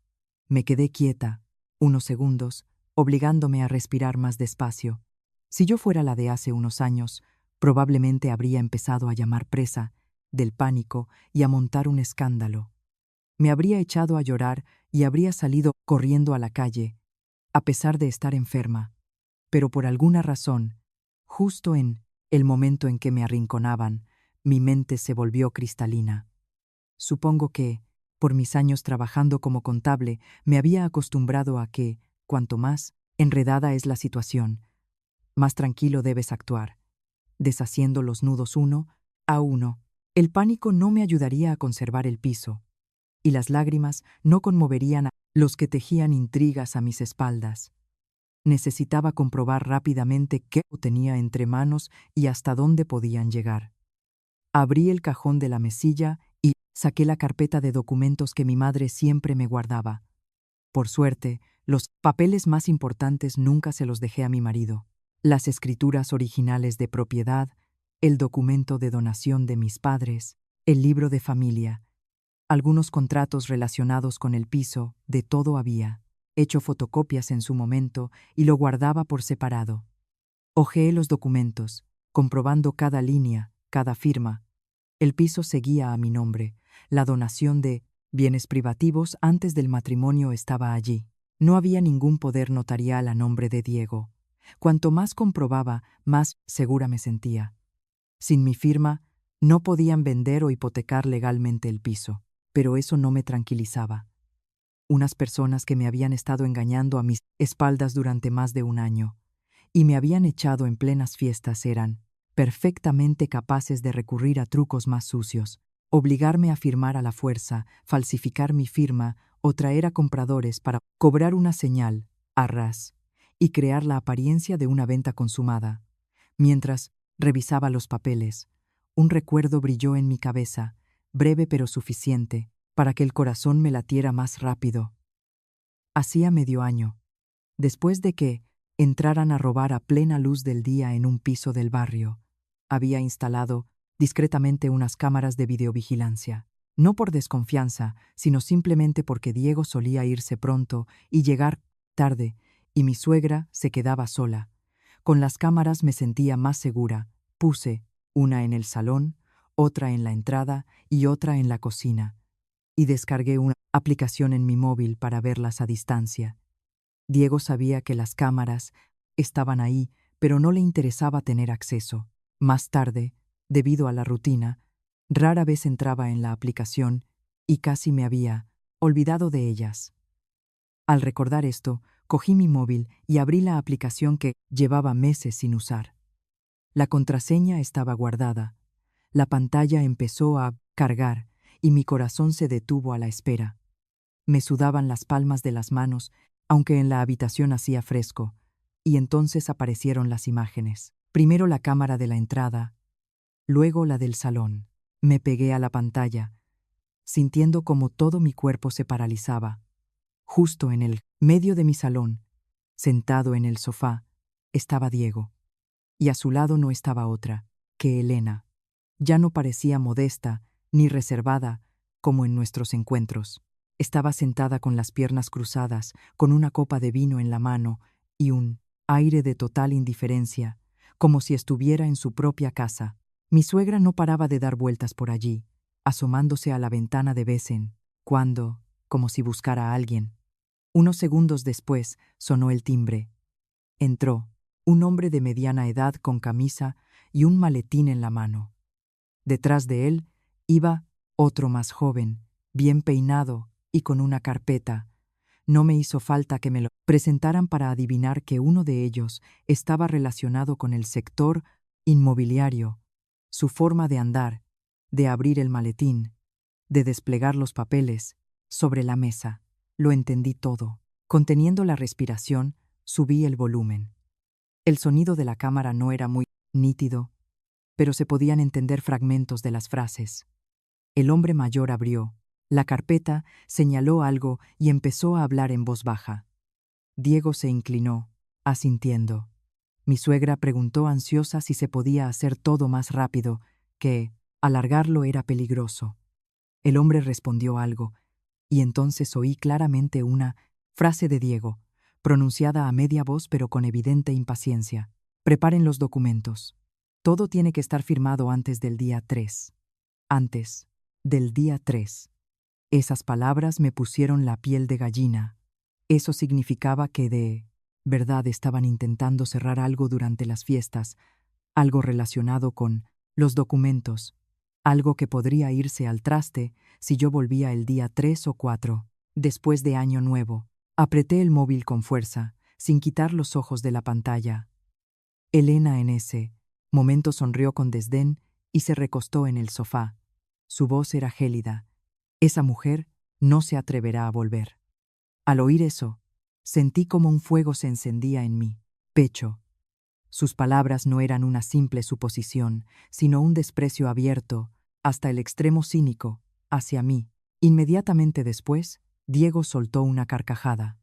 S1: Me quedé quieta, unos segundos, obligándome a respirar más despacio. Si yo fuera la de hace unos años, probablemente habría empezado a llamar presa del pánico y a montar un escándalo. Me habría echado a llorar y habría salido corriendo a la calle, a pesar de estar enferma. Pero por alguna razón, justo en el momento en que me arrinconaban, mi mente se volvió cristalina. Supongo que, por mis años trabajando como contable, me había acostumbrado a que, cuanto más enredada es la situación, más tranquilo debes actuar, deshaciendo los nudos uno a uno. El pánico no me ayudaría a conservar el piso, y las lágrimas no conmoverían a los que tejían intrigas a mis espaldas. Necesitaba comprobar rápidamente qué tenía entre manos y hasta dónde podían llegar. Abrí el cajón de la mesilla y saqué la carpeta de documentos que mi madre siempre me guardaba. Por suerte, los papeles más importantes nunca se los dejé a mi marido. Las escrituras originales de propiedad, el documento de donación de mis padres, el libro de familia, algunos contratos relacionados con el piso, de todo había. Hecho fotocopias en su momento y lo guardaba por separado. Hojeé los documentos, comprobando cada línea, cada firma. El piso seguía a mi nombre. La donación de bienes privativos antes del matrimonio estaba allí. No había ningún poder notarial a nombre de Diego. Cuanto más comprobaba, más segura me sentía. Sin mi firma, no podían vender o hipotecar legalmente el piso, pero eso no me tranquilizaba. Unas personas que me habían estado engañando a mis espaldas durante más de un año y me habían echado en plenas fiestas eran perfectamente capaces de recurrir a trucos más sucios, obligarme a firmar a la fuerza, falsificar mi firma o traer a compradores para cobrar una señal, a ras, y crear la apariencia de una venta consumada, mientras Revisaba los papeles. Un recuerdo brilló en mi cabeza, breve pero suficiente, para que el corazón me latiera más rápido. Hacía medio año, después de que entraran a robar a plena luz del día en un piso del barrio, había instalado discretamente unas cámaras de videovigilancia. No por desconfianza, sino simplemente porque Diego solía irse pronto y llegar tarde, y mi suegra se quedaba sola. Con las cámaras me sentía más segura. Puse una en el salón, otra en la entrada y otra en la cocina, y descargué una aplicación en mi móvil para verlas a distancia. Diego sabía que las cámaras estaban ahí, pero no le interesaba tener acceso. Más tarde, debido a la rutina, rara vez entraba en la aplicación y casi me había olvidado de ellas. Al recordar esto, cogí mi móvil y abrí la aplicación que llevaba meses sin usar. La contraseña estaba guardada. La pantalla empezó a cargar y mi corazón se detuvo a la espera. Me sudaban las palmas de las manos, aunque en la habitación hacía fresco, y entonces aparecieron las imágenes. Primero la cámara de la entrada, luego la del salón. Me pegué a la pantalla, sintiendo como todo mi cuerpo se paralizaba. Justo en el medio de mi salón, sentado en el sofá, estaba Diego, y a su lado no estaba otra que Elena. Ya no parecía modesta ni reservada como en nuestros encuentros. Estaba sentada con las piernas cruzadas, con una copa de vino en la mano y un aire de total indiferencia, como si estuviera en su propia casa. Mi suegra no paraba de dar vueltas por allí, asomándose a la ventana de vez en cuando, como si buscara a alguien. Unos segundos después sonó el timbre. Entró un hombre de mediana edad con camisa y un maletín en la mano. Detrás de él iba otro más joven, bien peinado y con una carpeta. No me hizo falta que me lo presentaran para adivinar que uno de ellos estaba relacionado con el sector inmobiliario. Su forma de andar, de abrir el maletín, de desplegar los papeles sobre la mesa. Lo entendí todo. Conteniendo la respiración, subí el volumen. El sonido de la cámara no era muy nítido, pero se podían entender fragmentos de las frases. El hombre mayor abrió la carpeta, señaló algo y empezó a hablar en voz baja. Diego se inclinó, asintiendo. Mi suegra preguntó ansiosa si se podía hacer todo más rápido, que alargarlo era peligroso. El hombre respondió algo, y entonces oí claramente una frase de Diego, pronunciada a media voz pero con evidente impaciencia. Preparen los documentos. Todo tiene que estar firmado antes del día 3. Antes del día 3. Esas palabras me pusieron la piel de gallina. Eso significaba que de verdad estaban intentando cerrar algo durante las fiestas, algo relacionado con los documentos, algo que podría irse al traste si yo volvía el día 3 o 4, después de Año Nuevo. Apreté el móvil con fuerza, sin quitar los ojos de la pantalla. Elena en ese momento sonrió con desdén y se recostó en el sofá. Su voz era gélida. Esa mujer no se atreverá a volver. Al oír eso, sentí como un fuego se encendía en mi pecho. Sus palabras no eran una simple suposición, sino un desprecio abierto, hasta el extremo cínico, hacia mí. Inmediatamente después, Diego soltó una carcajada.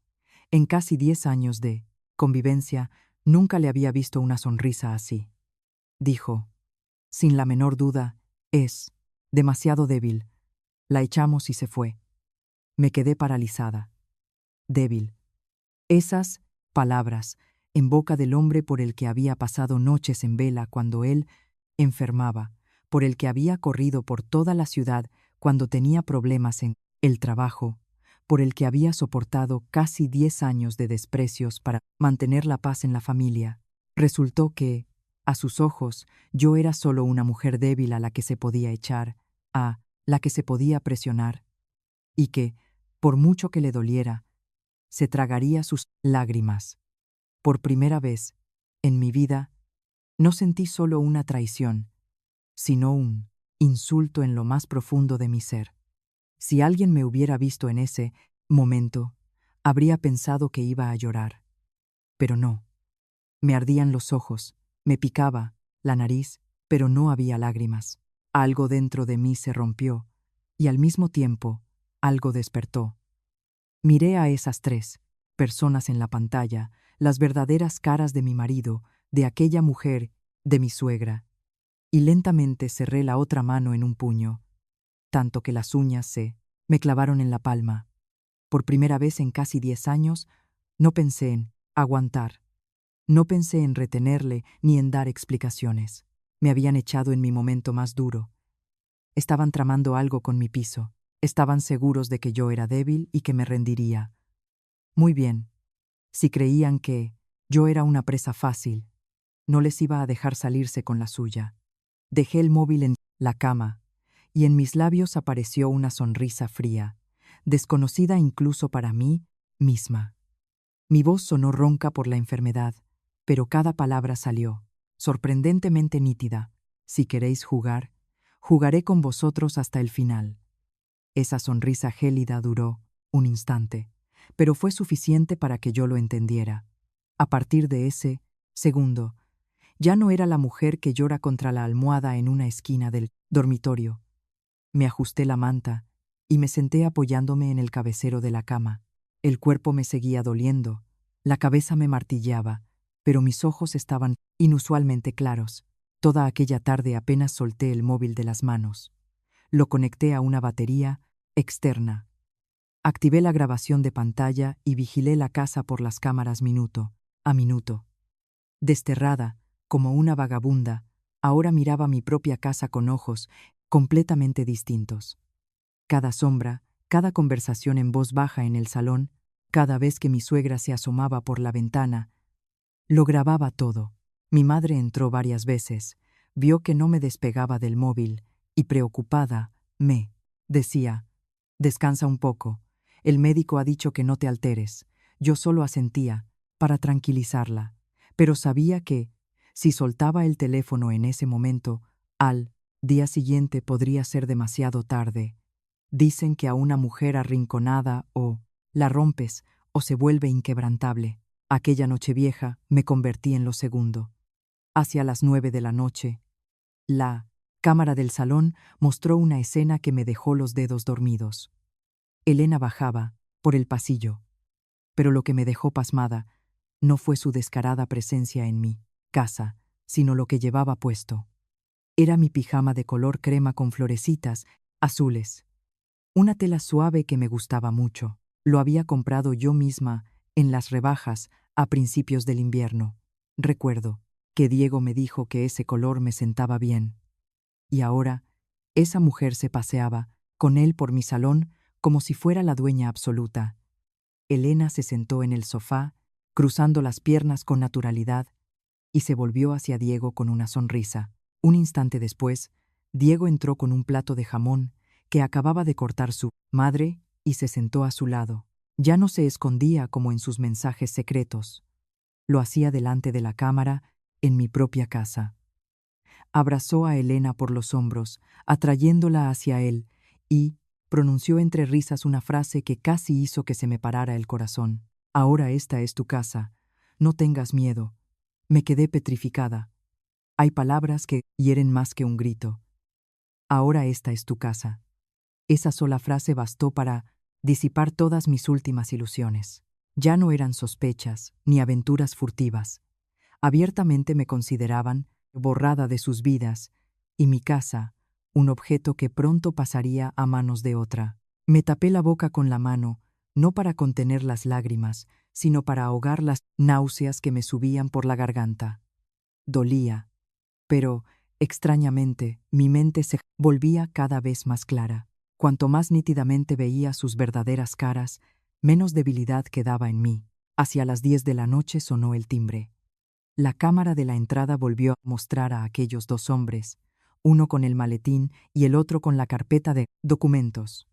S1: En casi 10 años de convivencia, nunca le había visto una sonrisa así. Dijo, sin la menor duda, es demasiado débil. La echamos y se fue. Me quedé paralizada. Débil. Esas palabras, en boca del hombre por el que había pasado noches en vela cuando él enfermaba, por el que había corrido por toda la ciudad cuando tenía problemas en el trabajo, por el que había soportado casi 10 años de desprecios para mantener la paz en la familia. Resultó que, a sus ojos, yo era solo una mujer débil a la que se podía echar, a la que se podía presionar, y que, por mucho que le doliera, se tragaría sus lágrimas. Por primera vez, en mi vida, no sentí solo una traición, sino un insulto en lo más profundo de mi ser. Si alguien me hubiera visto en ese momento, habría pensado que iba a llorar. Pero no. Me ardían los ojos, me picaba, la nariz, pero no había lágrimas. Algo dentro de mí se rompió, y al mismo tiempo, algo despertó. Miré a esas 3 personas en la pantalla, las verdaderas caras de mi marido, de aquella mujer, de mi suegra, y lentamente cerré la otra mano en un puño, tanto que las uñas me clavaron en la palma. Por primera vez en casi 10 años, no pensé en aguantar. No pensé en retenerle ni en dar explicaciones. Me habían echado en mi momento más duro. Estaban tramando algo con mi piso. Estaban seguros de que yo era débil y que me rendiría. Muy bien. Si creían que yo era una presa fácil, no les iba a dejar salirse con la suya. Dejé el móvil en la cama, y en mis labios apareció una sonrisa fría, desconocida incluso para mí misma. Mi voz sonó ronca por la enfermedad, pero cada palabra salió, sorprendentemente nítida. Si queréis jugar, jugaré con vosotros hasta el final. Esa sonrisa gélida duró un instante, pero fue suficiente para que yo lo entendiera. A partir de ese segundo, ya no era la mujer que llora contra la almohada en una esquina del dormitorio. Me ajusté la manta y me senté apoyándome en el cabecero de la cama. El cuerpo me seguía doliendo, la cabeza me martilleaba, pero mis ojos estaban inusualmente claros. Toda aquella tarde apenas solté el móvil de las manos. Lo conecté a una batería externa. Activé la grabación de pantalla y vigilé la casa por las cámaras minuto a minuto. Desterrada, como una vagabunda, ahora miraba mi propia casa con ojos completamente distintos. Cada sombra, cada conversación en voz baja en el salón, cada vez que mi suegra se asomaba por la ventana, lo grababa todo. Mi madre entró varias veces, vio que no me despegaba del móvil y, preocupada, me decía: «Descansa un poco. El médico ha dicho que no te alteres». Yo solo asentía, para tranquilizarla, pero sabía que, si soltaba el teléfono en ese momento, al día siguiente podría ser demasiado tarde. Dicen que a una mujer arrinconada o la rompes o se vuelve inquebrantable. Aquella Nochevieja me convertí en lo segundo. Hacia las 9 de la noche, la cámara del salón mostró una escena que me dejó los dedos dormidos. Elena bajaba por el pasillo, pero lo que me dejó pasmada no fue su descarada presencia en mi casa, sino lo que llevaba puesto. Era mi pijama de color crema con florecitas azules. Una tela suave que me gustaba mucho. Lo había comprado yo misma en las rebajas a principios del invierno. Recuerdo que Diego me dijo que ese color me sentaba bien. Y ahora, esa mujer se paseaba con él por mi salón como si fuera la dueña absoluta. Elena se sentó en el sofá, cruzando las piernas con naturalidad, y se volvió hacia Diego con una sonrisa. Un instante después, Diego entró con un plato de jamón que acababa de cortar su madre y se sentó a su lado. Ya no se escondía como en sus mensajes secretos. Lo hacía delante de la cámara, en mi propia casa. Abrazó a Elena por los hombros, atrayéndola hacia él, y pronunció entre risas una frase que casi hizo que se me parara el corazón. «Ahora esta es tu casa. No tengas miedo». Me quedé petrificada. Hay palabras que hieren más que un grito. «Ahora esta es tu casa». Esa sola frase bastó para disipar todas mis últimas ilusiones. Ya no eran sospechas ni aventuras furtivas. Abiertamente me consideraban borrada de sus vidas, y mi casa, un objeto que pronto pasaría a manos de otra. Me tapé la boca con la mano, no para contener las lágrimas, sino para ahogar las náuseas que me subían por la garganta. Dolía, pero, extrañamente, mi mente se volvía cada vez más clara. Cuanto más nítidamente veía sus verdaderas caras, menos debilidad quedaba en mí. Hacia las 10 de la noche sonó el timbre. La cámara de la entrada volvió a mostrar a aquellos 2 hombres, uno con el maletín y el otro con la carpeta de documentos.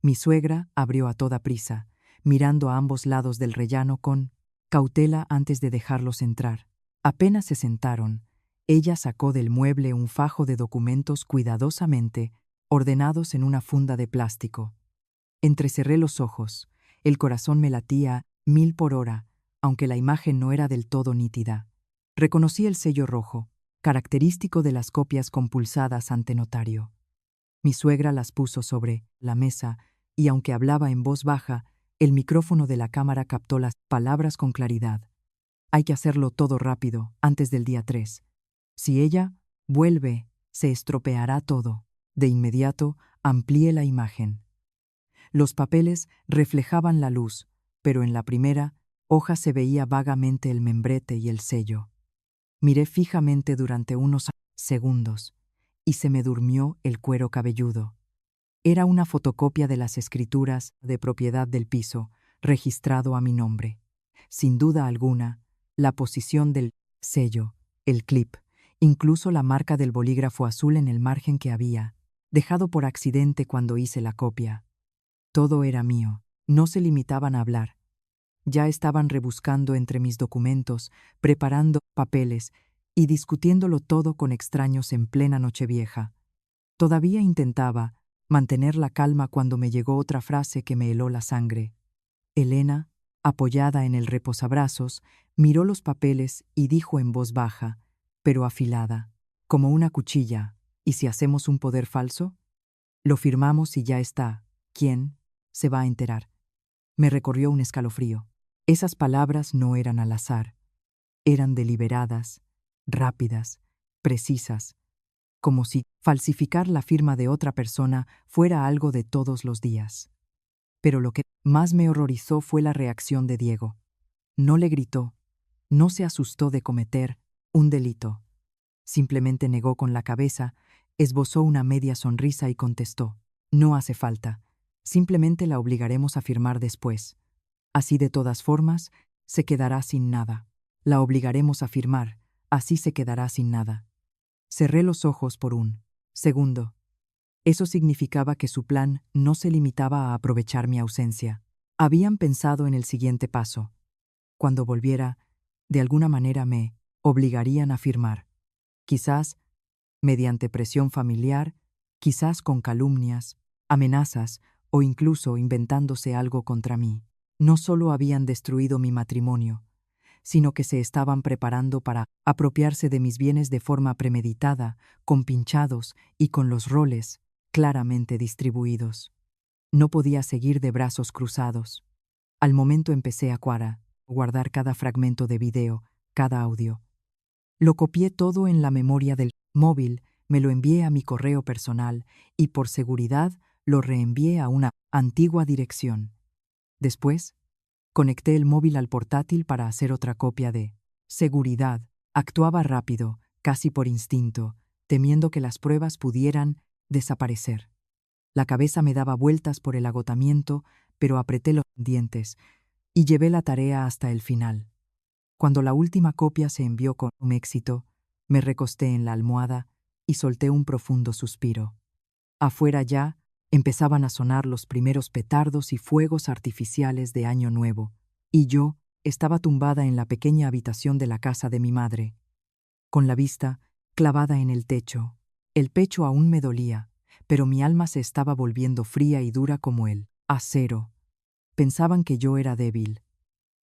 S1: Mi suegra abrió a toda prisa, mirando a ambos lados del rellano con cautela antes de dejarlos entrar. Apenas se sentaron, ella sacó del mueble un fajo de documentos cuidadosamente ordenados en una funda de plástico. Entrecerré los ojos, el corazón me latía 1000 por hora, aunque la imagen no era del todo nítida. Reconocí el sello rojo, característico de las copias compulsadas ante notario. Mi suegra las puso sobre la mesa y, aunque hablaba en voz baja, el micrófono de la cámara captó las palabras con claridad. Hay que hacerlo todo rápido, antes del día 3. Si ella vuelve, se estropeará todo. De inmediato, amplié la imagen. Los papeles reflejaban la luz, pero en la primera hoja se veía vagamente el membrete y el sello. Miré fijamente durante unos segundos, y se me durmió el cuero cabelludo. Era una fotocopia de las escrituras de propiedad del piso, registrado a mi nombre. Sin duda alguna, la posición del sello, el clip, incluso la marca del bolígrafo azul en el margen que había dejado por accidente cuando hice la copia. Todo era mío. No se limitaban a hablar. Ya estaban rebuscando entre mis documentos, preparando papeles y discutiéndolo todo con extraños en plena Nochevieja. Todavía intentaba mantener la calma cuando me llegó otra frase que me heló la sangre. Elena, apoyada en el reposabrazos, miró los papeles y dijo en voz baja, pero afilada, como una cuchilla: ¿y si hacemos un poder falso? Lo firmamos y ya está. ¿Quién se va a enterar? Me recorrió un escalofrío. Esas palabras no eran al azar. Eran deliberadas, rápidas, precisas, como si falsificar la firma de otra persona fuera algo de todos los días. Pero lo que más me horrorizó fue la reacción de Diego. No le gritó, no se asustó de cometer un delito. Simplemente negó con la cabeza, esbozó una media sonrisa y contestó: no hace falta, simplemente la obligaremos a firmar después. Así de todas formas, se quedará sin nada. La obligaremos a firmar, así se quedará sin nada. Cerré los ojos por un segundo. Eso significaba que su plan no se limitaba a aprovechar mi ausencia. Habían pensado en el siguiente paso. Cuando volviera, de alguna manera me obligarían a firmar. Quizás mediante presión familiar, quizás con calumnias, amenazas o incluso inventándose algo contra mí. No solo habían destruido mi matrimonio, sino que se estaban preparando para apropiarse de mis bienes de forma premeditada, compinchados y con los roles claramente distribuidos. No podía seguir de brazos cruzados. Al momento empecé a guardar cada fragmento de video, cada audio. Lo copié todo en la memoria del móvil, me lo envié a mi correo personal y por seguridad lo reenvié a una antigua dirección. Después, conecté el móvil al portátil para hacer otra copia de seguridad. Actuaba rápido, casi por instinto, temiendo que las pruebas pudieran desaparecer. La cabeza me daba vueltas por el agotamiento, pero apreté los dientes y llevé la tarea hasta el final. Cuando la última copia se envió con éxito, me recosté en la almohada y solté un profundo suspiro. Afuera ya empezaban a sonar los primeros petardos y fuegos artificiales de Año Nuevo, y yo estaba tumbada en la pequeña habitación de la casa de mi madre, con la vista clavada en el techo. El pecho aún me dolía, pero mi alma se estaba volviendo fría y dura como el acero. Pensaban que yo era débil.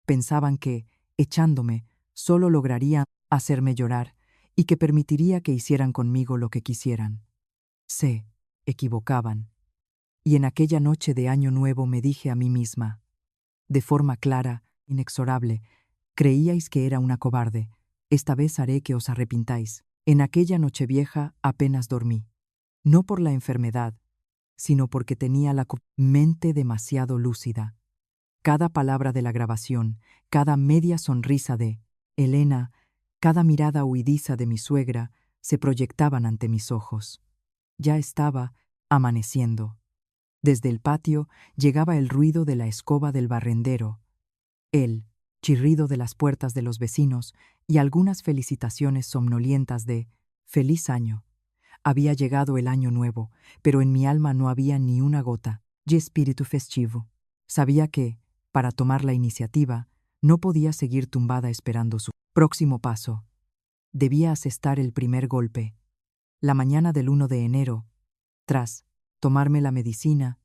S1: Pensaban que, echándome, solo lograría hacerme llorar y que permitiría que hicieran conmigo lo que quisieran. Se equivocaban. Y en aquella noche de Año Nuevo me dije a mí misma, de forma clara, inexorable: creíais que era una cobarde, esta vez haré que os arrepintáis. En aquella Nochevieja apenas dormí. No por la enfermedad, sino porque tenía la mente demasiado lúcida. Cada palabra de la grabación, cada media sonrisa de Elena, cada mirada huidiza de mi suegra, se proyectaban ante mis ojos. Ya estaba amaneciendo. Desde el patio llegaba el ruido de la escoba del barrendero, el chirrido de las puertas de los vecinos y algunas felicitaciones somnolientas de «Feliz año». Había llegado el año nuevo, pero en mi alma no había ni una gota de espíritu festivo. Sabía que, para tomar la iniciativa, no podía seguir tumbada esperando su próximo paso. Debía asestar el primer golpe. La mañana del 1 de enero, tras tomarme la medicina,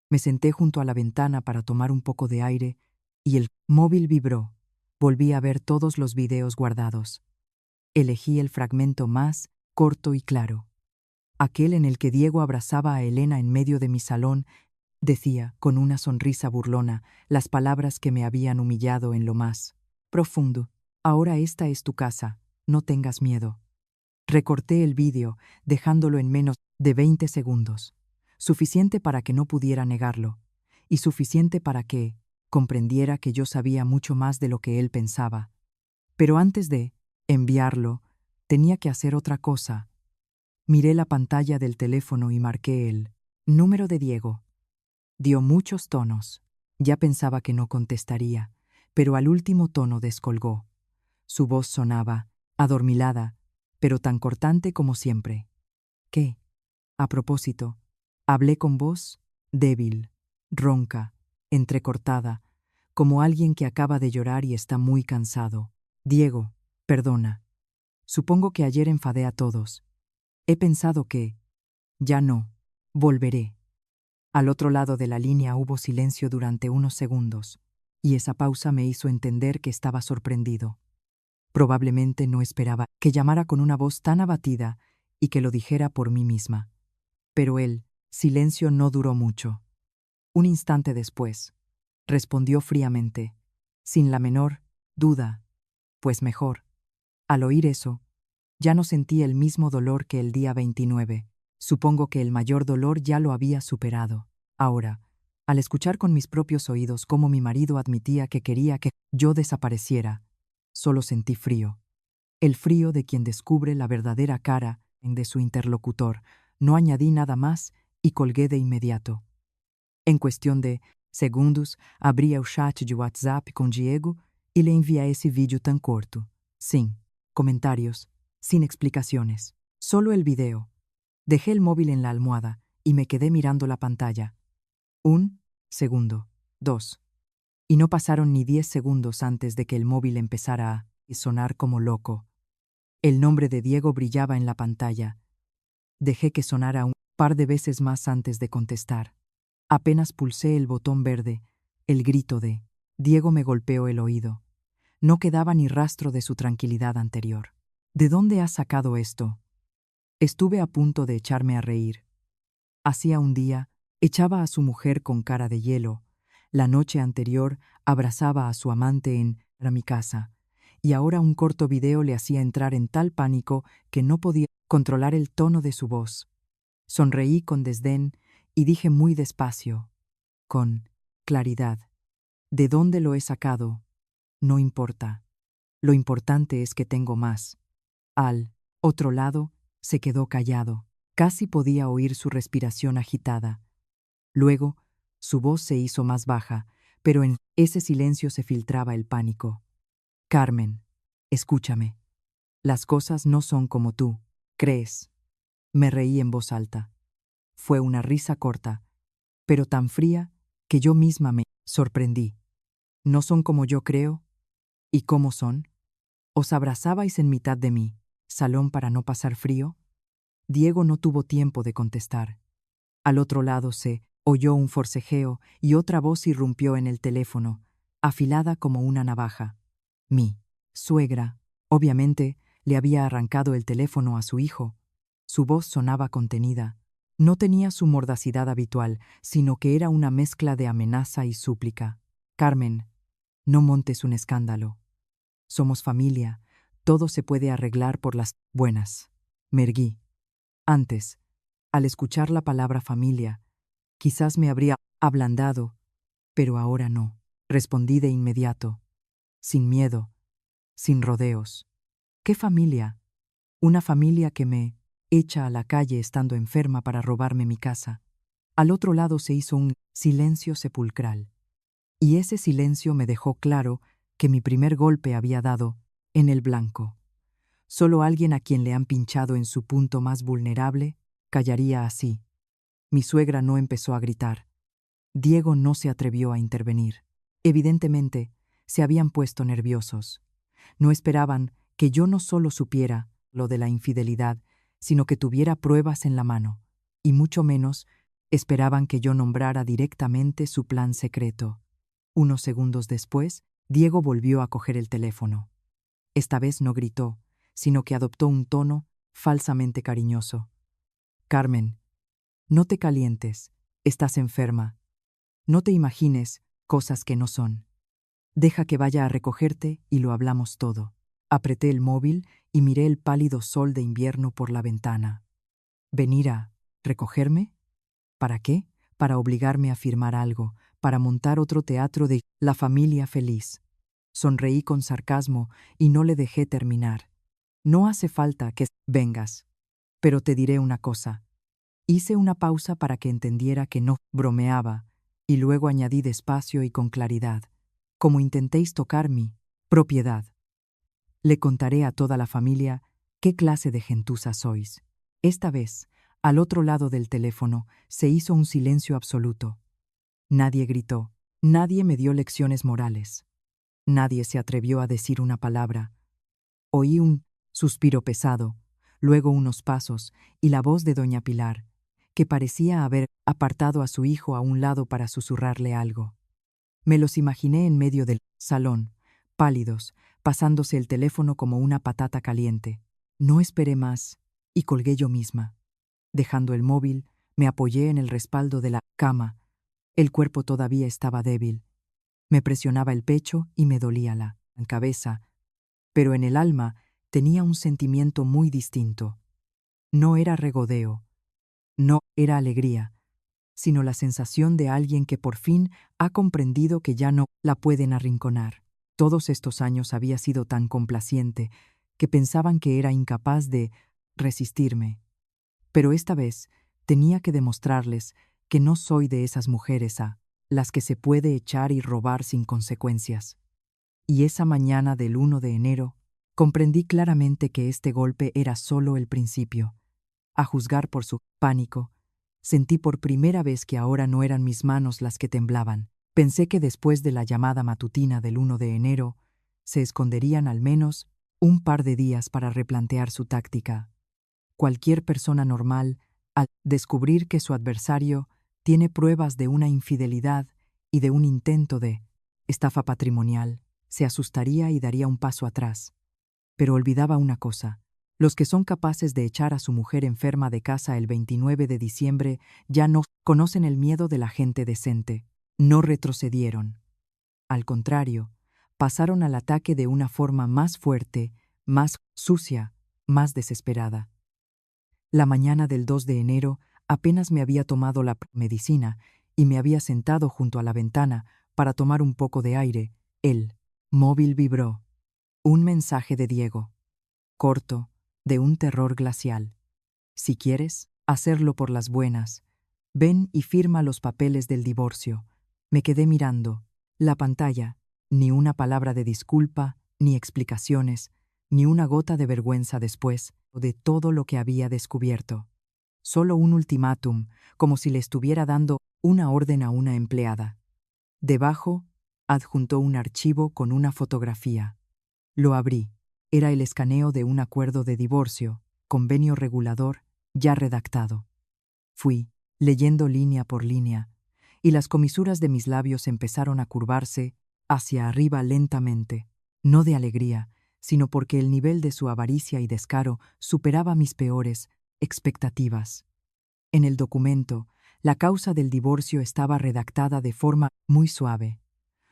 S1: me senté junto a la ventana para tomar un poco de aire y el móvil vibró. Volví a ver todos los videos guardados. Elegí el fragmento más corto y claro. Aquel en el que Diego abrazaba a Elena en medio de mi salón, decía, con una sonrisa burlona, las palabras que me habían humillado en lo más profundo. Ahora esta es tu casa, no tengas miedo. Recorté el vídeo, dejándolo en menos de 20 segundos. Suficiente para que no pudiera negarlo, y suficiente para que comprendiera que yo sabía mucho más de lo que él pensaba. Pero antes de enviarlo, tenía que hacer otra cosa. Miré la pantalla del teléfono y marqué el número de Diego. Dio muchos tonos. Ya pensaba que no contestaría, pero al último tono descolgó. Su voz sonaba, adormilada, pero tan cortante como siempre. ¿Qué? A propósito, hablé con voz débil, ronca, entrecortada, como alguien que acaba de llorar y está muy cansado. Diego, perdona. Supongo que ayer enfadé a todos. He pensado que ya no volveré. Al otro lado de la línea hubo silencio durante unos segundos, y esa pausa me hizo entender que estaba sorprendido. Probablemente no esperaba que llamara con una voz tan abatida y que lo dijera por mí misma. Pero el silencio no duró mucho. Un instante después, respondió fríamente, sin la menor duda, pues mejor. Al oír eso, ya no sentí el mismo dolor que el día 29. Supongo que el mayor dolor ya lo había superado. Ahora, al escuchar con mis propios oídos cómo mi marido admitía que quería que yo desapareciera, solo sentí frío. El frío de quien descubre la verdadera cara de su interlocutor. No añadí nada más y colgué de inmediato. En cuestión de segundos, abrí el chat de WhatsApp con Diego y le envié ese vídeo tan corto. Sin comentarios, sin explicaciones. Solo el video. Dejé el móvil en la almohada y me quedé mirando la pantalla. 1 segundo, 2. Y no pasaron ni 10 segundos antes de que el móvil empezara a sonar como loco. El nombre de Diego brillaba en la pantalla. Dejé que sonara un par de veces más antes de contestar. Apenas pulsé el botón verde, el grito de Diego me golpeó el oído. No quedaba ni rastro de su tranquilidad anterior. ¿De dónde has sacado esto? Estuve a punto de echarme a reír. Hacía un día, echaba a su mujer con cara de hielo. La noche anterior, abrazaba a su amante en mi casa. Y ahora un corto video le hacía entrar en tal pánico que no podía controlar el tono de su voz. Sonreí con desdén y dije muy despacio, con claridad, ¿de dónde lo he sacado? No importa. Lo importante es que tengo más. Al otro lado, se quedó callado. Casi podía oír su respiración agitada. Luego, su voz se hizo más baja, pero en ese silencio se filtraba el pánico. Carmen, escúchame. Las cosas no son como tú crees. Me reí en voz alta. Fue una risa corta, pero tan fría que yo misma me sorprendí. ¿No son como yo creo? ¿Y cómo son? ¿Os abrazabais en mitad de mi salón para no pasar frío? Diego no tuvo tiempo de contestar. Al otro lado se oyó un forcejeo y otra voz irrumpió en el teléfono, afilada como una navaja. Mi suegra, obviamente, le había arrancado el teléfono a su hijo. Su voz sonaba contenida. No tenía su mordacidad habitual, sino que era una mezcla de amenaza y súplica. Carmen, no montes un escándalo. Somos familia, todo se puede arreglar por las buenas. Me erguí. Antes, al escuchar la palabra familia, quizás me habría ablandado, pero ahora no. Respondí de inmediato, sin miedo, sin rodeos. ¿Qué familia? Una familia que me echa a la calle estando enferma para robarme mi casa. Al otro lado se hizo un silencio sepulcral. Y ese silencio me dejó claro que mi primer golpe había dado en el blanco. Solo alguien a quien le han pinchado en su punto más vulnerable callaría así. Mi suegra no empezó a gritar. Diego no se atrevió a intervenir. Evidentemente, se habían puesto nerviosos. No esperaban que yo no solo supiera lo de la infidelidad, sino que tuviera pruebas en la mano, y mucho menos esperaban que yo nombrara directamente su plan secreto. Unos segundos después, Diego volvió a coger el teléfono. Esta vez no gritó, sino que adoptó un tono falsamente cariñoso. Carmen, no te calientes, estás enferma. No te imagines cosas que no son. Deja que vaya a recogerte y lo hablamos todo. Apreté el móvil y miré el pálido sol de invierno por la ventana. ¿Venir a recogerme? ¿Para qué? Para obligarme a firmar algo, para montar otro teatro de la familia feliz. Sonreí con sarcasmo y no le dejé terminar. No hace falta que vengas. Pero te diré una cosa. Hice una pausa para que entendiera que no bromeaba, y luego añadí despacio y con claridad, como intentéis tocar mi propiedad. Le contaré a toda la familia qué clase de gentuza sois. Esta vez, al otro lado del teléfono, se hizo un silencio absoluto. Nadie gritó, nadie me dio lecciones morales. Nadie se atrevió a decir una palabra. Oí un suspiro pesado, luego unos pasos y la voz de doña Pilar, que parecía haber apartado a su hijo a un lado para susurrarle algo. Me los imaginé en medio del salón, pálidos, pasándose el teléfono como una patata caliente. No esperé más y colgué yo misma. Dejando el móvil, me apoyé en el respaldo de la cama. El cuerpo todavía estaba débil. Me presionaba el pecho y me dolía la cabeza, pero en el alma tenía un sentimiento muy distinto. No era regodeo, no era alegría, sino la sensación de alguien que por fin ha comprendido que ya no la pueden arrinconar. Todos estos años había sido tan complaciente que pensaban que era incapaz de resistirme. Pero esta vez tenía que demostrarles que no soy de esas mujeres a las que se puede echar y robar sin consecuencias. Y esa mañana del 1 de enero, comprendí claramente que este golpe era solo el principio. A juzgar por su pánico, sentí por primera vez que ahora no eran mis manos las que temblaban. Pensé que después de la llamada matutina del 1 de enero, se esconderían al menos un par de días para replantear su táctica. Cualquier persona normal, al descubrir que su adversario tiene pruebas de una infidelidad y de un intento de estafa patrimonial, se asustaría y daría un paso atrás. Pero olvidaba una cosa. Los que son capaces de echar a su mujer enferma de casa el 29 de diciembre ya no conocen el miedo de la gente decente. No retrocedieron. Al contrario, pasaron al ataque de una forma más fuerte, más sucia, más desesperada. La mañana del 2 de enero apenas me había tomado la medicina y me había sentado junto a la ventana para tomar un poco de aire. El móvil vibró. Un mensaje de Diego. Corto, de un terror glacial. Si quieres, hacerlo por las buenas. Ven y firma los papeles del divorcio. Me quedé mirando la pantalla. Ni una palabra de disculpa, ni explicaciones, ni una gota de vergüenza después de todo lo que había descubierto. Solo un ultimátum, como si le estuviera dando una orden a una empleada. Debajo, adjuntó un archivo con una fotografía. Lo abrí. Era el escaneo de un acuerdo de divorcio, convenio regulador, ya redactado. Fui, leyendo línea por línea, y las comisuras de mis labios empezaron a curvarse hacia arriba lentamente, no de alegría, sino porque el nivel de su avaricia y descaro superaba mis peores expectativas. En el documento, la causa del divorcio estaba redactada de forma muy suave.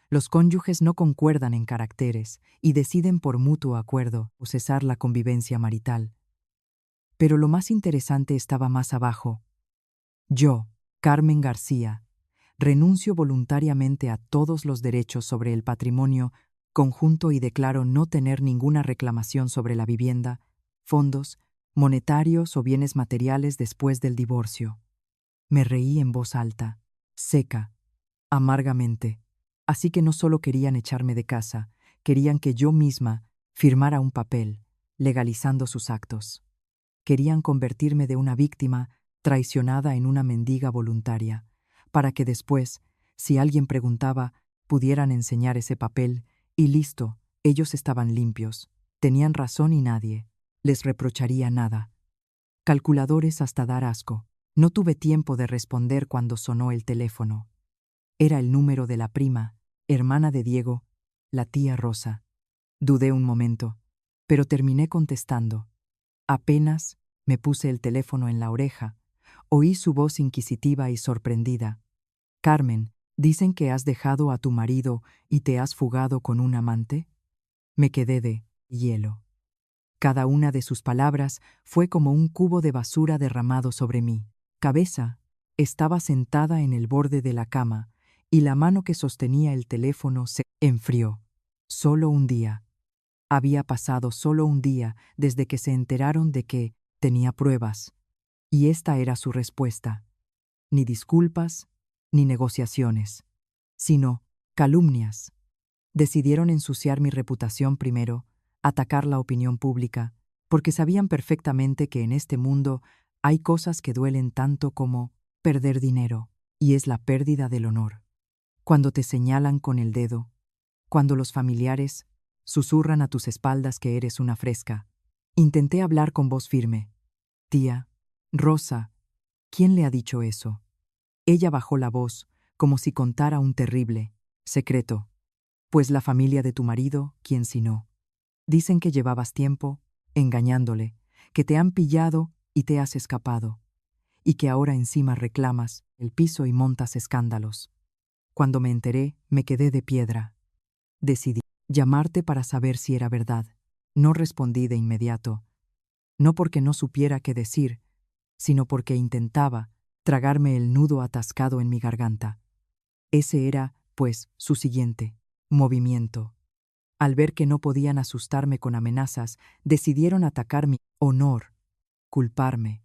S1: Los cónyuges no concuerdan en caracteres y deciden por mutuo acuerdo cesar la convivencia marital. Pero lo más interesante estaba más abajo. Yo, Carmen García, renuncio voluntariamente a todos los derechos sobre el patrimonio conjunto y declaro no tener ninguna reclamación sobre la vivienda, fondos, monetarios o bienes materiales después del divorcio. Me reí en voz alta, seca, amargamente. Así que no solo querían echarme de casa, querían que yo misma firmara un papel, legalizando sus actos. Querían convertirme de una víctima traicionada en una mendiga voluntaria, para que después, si alguien preguntaba, pudieran enseñar ese papel, y listo, ellos estaban limpios, tenían razón y nadie les reprocharía nada. Calculadores hasta dar asco. No tuve tiempo de responder cuando sonó el teléfono. Era el número de la prima, hermana de Diego, la tía Rosa. Dudé un momento. pero terminé contestando. Apenas me puse el teléfono en la oreja, oí su voz inquisitiva y sorprendida. Carmen, ¿dicen que has dejado a tu marido y te has fugado con un amante? Me quedé de hielo. Cada una de sus palabras fue como un cubo de basura derramado sobre mi cabeza. Estaba sentada en el borde de la cama, y la mano que sostenía el teléfono se enfrió. Solo un día. Había pasado solo un día desde que se enteraron de que tenía pruebas. Y esta era su respuesta. Ni disculpas, ni negociaciones, sino calumnias. Decidieron ensuciar mi reputación primero, atacar la opinión pública, porque sabían perfectamente que en este mundo hay cosas que duelen tanto como perder dinero, y es la pérdida del honor. Cuando te señalan con el dedo, cuando los familiares susurran a tus espaldas que eres una fresca. Intenté hablar con voz firme. Tía, Rosa, ¿quién le ha dicho eso? Ella bajó la voz, como si contara un terrible secreto. Pues la familia de tu marido, ¿quién si no? Dicen que llevabas tiempo engañándole, que te han pillado y te has escapado, y que ahora encima reclamas el piso y montas escándalos. Cuando me enteré, me quedé de piedra. Decidí llamarte para saber si era verdad. No respondí de inmediato, no porque no supiera qué decir, sino porque intentaba tragarme el nudo atascado en mi garganta. Ese era, pues, su siguiente movimiento. Al ver que no podían asustarme con amenazas, decidieron atacar mi honor, culparme,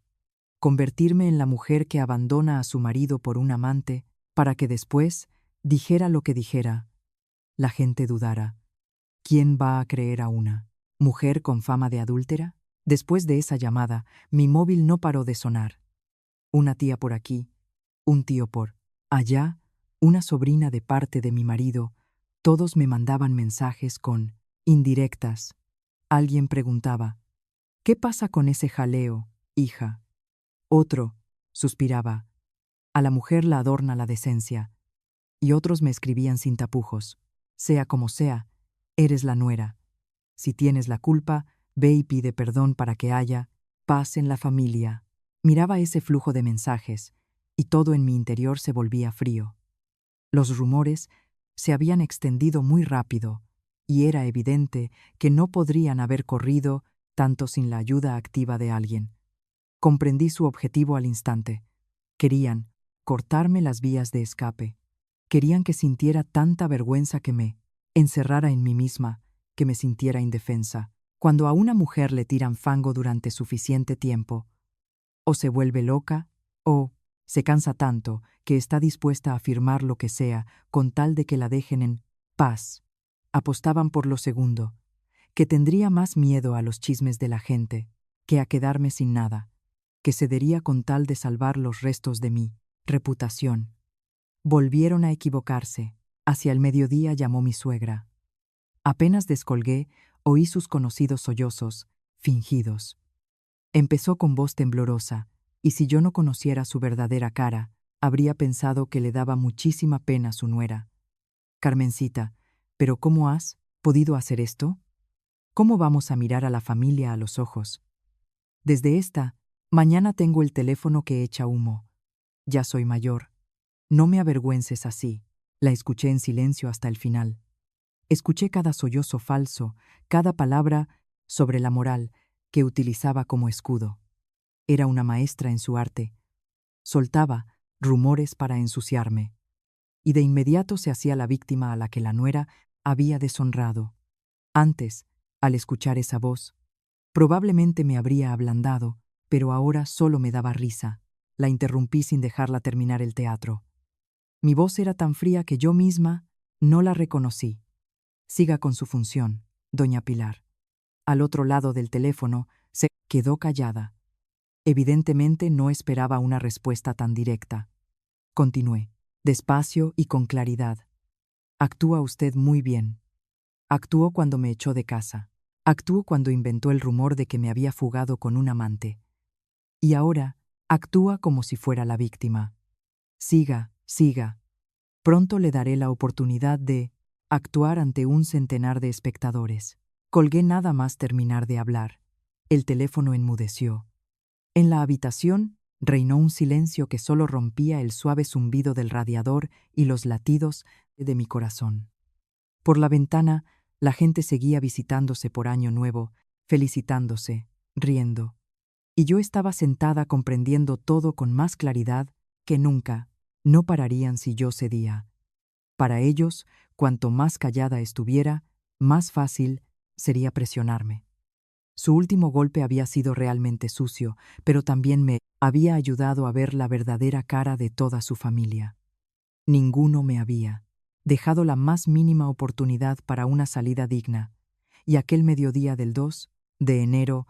S1: convertirme en la mujer que abandona a su marido por un amante, para que después dijera lo que dijera. La gente dudara. ¿Quién va a creer a una mujer con fama de adúltera? Después de esa llamada, mi móvil no paró de sonar. Una tía por aquí, un tío por allá, una sobrina de parte de mi marido, todos me mandaban mensajes con indirectas. Alguien preguntaba, ¿qué pasa con ese jaleo, hija? Otro suspiraba, a la mujer la adorna la decencia. Y otros me escribían sin tapujos, sea como sea, eres la nuera. Si tienes la culpa, ve y pide perdón para que haya paz en la familia. Miraba ese flujo de mensajes, y todo en mi interior se volvía frío. Los rumores se habían extendido muy rápido, y era evidente que no podrían haber corrido tanto sin la ayuda activa de alguien. Comprendí su objetivo al instante. Querían cortarme las vías de escape. Querían que sintiera tanta vergüenza que me encerrara en mí misma, que me sintiera indefensa. Cuando a una mujer le tiran fango durante suficiente tiempo, o se vuelve loca, o se cansa tanto que está dispuesta a firmar lo que sea con tal de que la dejen en paz. Apostaban por lo segundo, que tendría más miedo a los chismes de la gente que a quedarme sin nada, que cedería con tal de salvar los restos de mi reputación. Volvieron a equivocarse. Hacia el mediodía llamó mi suegra. Apenas descolgué, oí sus conocidos sollozos, fingidos. Empezó con voz temblorosa, y si yo no conociera su verdadera cara, habría pensado que le daba muchísima pena su nuera. Carmencita, ¿pero cómo has podido hacer esto? ¿Cómo vamos a mirar a la familia a los ojos? Desde esta mañana tengo el teléfono que echa humo. Ya soy mayor. No me avergüences así. La escuché en silencio hasta el final. Escuché cada sollozo falso, cada palabra sobre la moral que utilizaba como escudo. Era una maestra en su arte. Soltaba rumores para ensuciarme. Y de inmediato se hacía la víctima a la que la nuera había deshonrado. Antes, al escuchar esa voz, probablemente me habría ablandado, pero ahora solo me daba risa. La interrumpí sin dejarla terminar el teatro. Mi voz era tan fría que yo misma no la reconocí. Siga con su función, doña Pilar. Al otro lado del teléfono se quedó callada. Evidentemente no esperaba una respuesta tan directa. Continué, despacio y con claridad. Actúa usted muy bien. Actuó cuando me echó de casa. Actuó cuando inventó el rumor de que me había fugado con un amante. Y ahora actúa como si fuera la víctima. Siga, siga. Pronto le daré la oportunidad de actuar ante un centenar de espectadores. Colgué nada más terminar de hablar. El teléfono enmudeció. En la habitación reinó un silencio que solo rompía el suave zumbido del radiador y los latidos de mi corazón. Por la ventana, la gente seguía visitándose por Año Nuevo, felicitándose, riendo. Y yo estaba sentada comprendiendo todo con más claridad que nunca. No pararían si yo cedía. Para ellos, cuanto más callada estuviera, más fácil sería presionarme. Su último golpe había sido realmente sucio, pero también me había ayudado a ver la verdadera cara de toda su familia. Ninguno me había dejado la más mínima oportunidad para una salida digna, y aquel mediodía del 2 de enero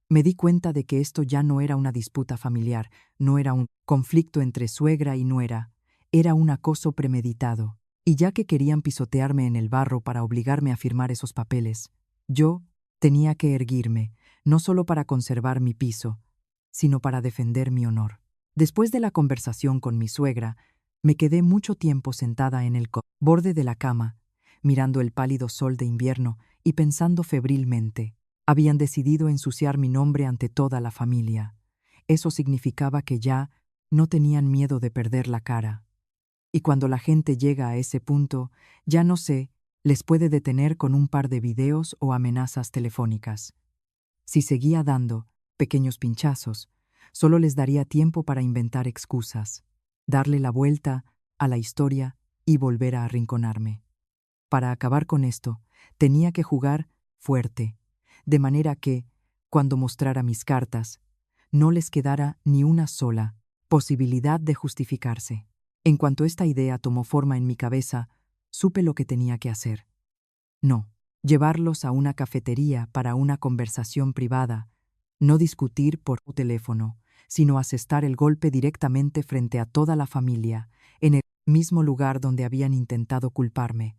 S1: me di cuenta de que esto ya no era una disputa familiar, no era un conflicto entre suegra y nuera, era un acoso premeditado. Y ya que querían pisotearme en el barro para obligarme a firmar esos papeles, yo tenía que erguirme, no solo para conservar mi piso, sino para defender mi honor. Después de la conversación con mi suegra, me quedé mucho tiempo sentada en el borde de la cama, mirando el pálido sol de invierno y pensando febrilmente. Habían decidido ensuciar mi nombre ante toda la familia. Eso significaba que ya no tenían miedo de perder la cara. Y cuando la gente llega a ese punto, ya no sé, les puede detener con un par de videos o amenazas telefónicas. Si seguía dando pequeños pinchazos, solo les daría tiempo para inventar excusas, darle la vuelta a la historia y volver a arrinconarme. Para acabar con esto, tenía que jugar fuerte, de manera que, cuando mostrara mis cartas, no les quedara ni una sola posibilidad de justificarse. En cuanto esta idea tomó forma en mi cabeza, supe lo que tenía que hacer. No, llevarlos a una cafetería para una conversación privada, no discutir por teléfono, sino asestar el golpe directamente frente a toda la familia, en el mismo lugar donde habían intentado culparme.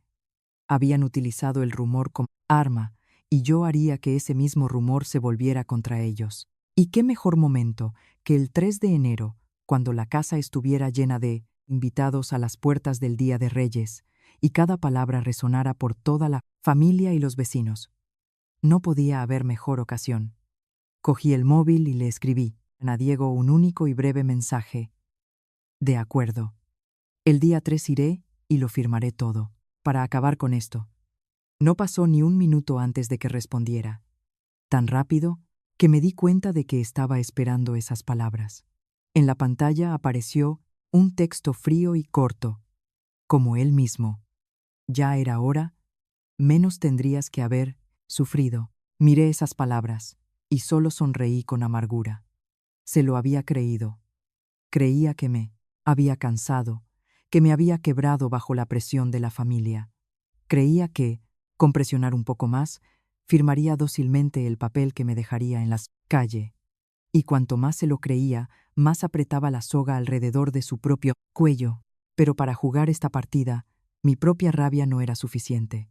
S1: Habían utilizado el rumor como arma, y yo haría que ese mismo rumor se volviera contra ellos. ¿Y qué mejor momento que el 3 de enero, cuando la casa estuviera llena de invitados a las puertas del Día de Reyes, y cada palabra resonara por toda la familia y los vecinos? No podía haber mejor ocasión. Cogí el móvil y le escribí a Diego un único y breve mensaje. De acuerdo. El día 3 iré y lo firmaré todo, para acabar con esto. No pasó ni un minuto antes de que respondiera. Tan rápido que me di cuenta de que estaba esperando esas palabras. En la pantalla apareció un texto frío y corto, como él mismo. Ya era hora, menos tendrías que haber sufrido. Miré esas palabras y solo sonreí con amargura. Se lo había creído. Creía que me había cansado, que me había quebrado bajo la presión de la familia. Creía que, con presionar un poco más, firmaría dócilmente el papel que me dejaría en la calle. Y cuanto más se lo creía, más apretaba la soga alrededor de su propio cuello. Pero para jugar esta partida, mi propia rabia no era suficiente.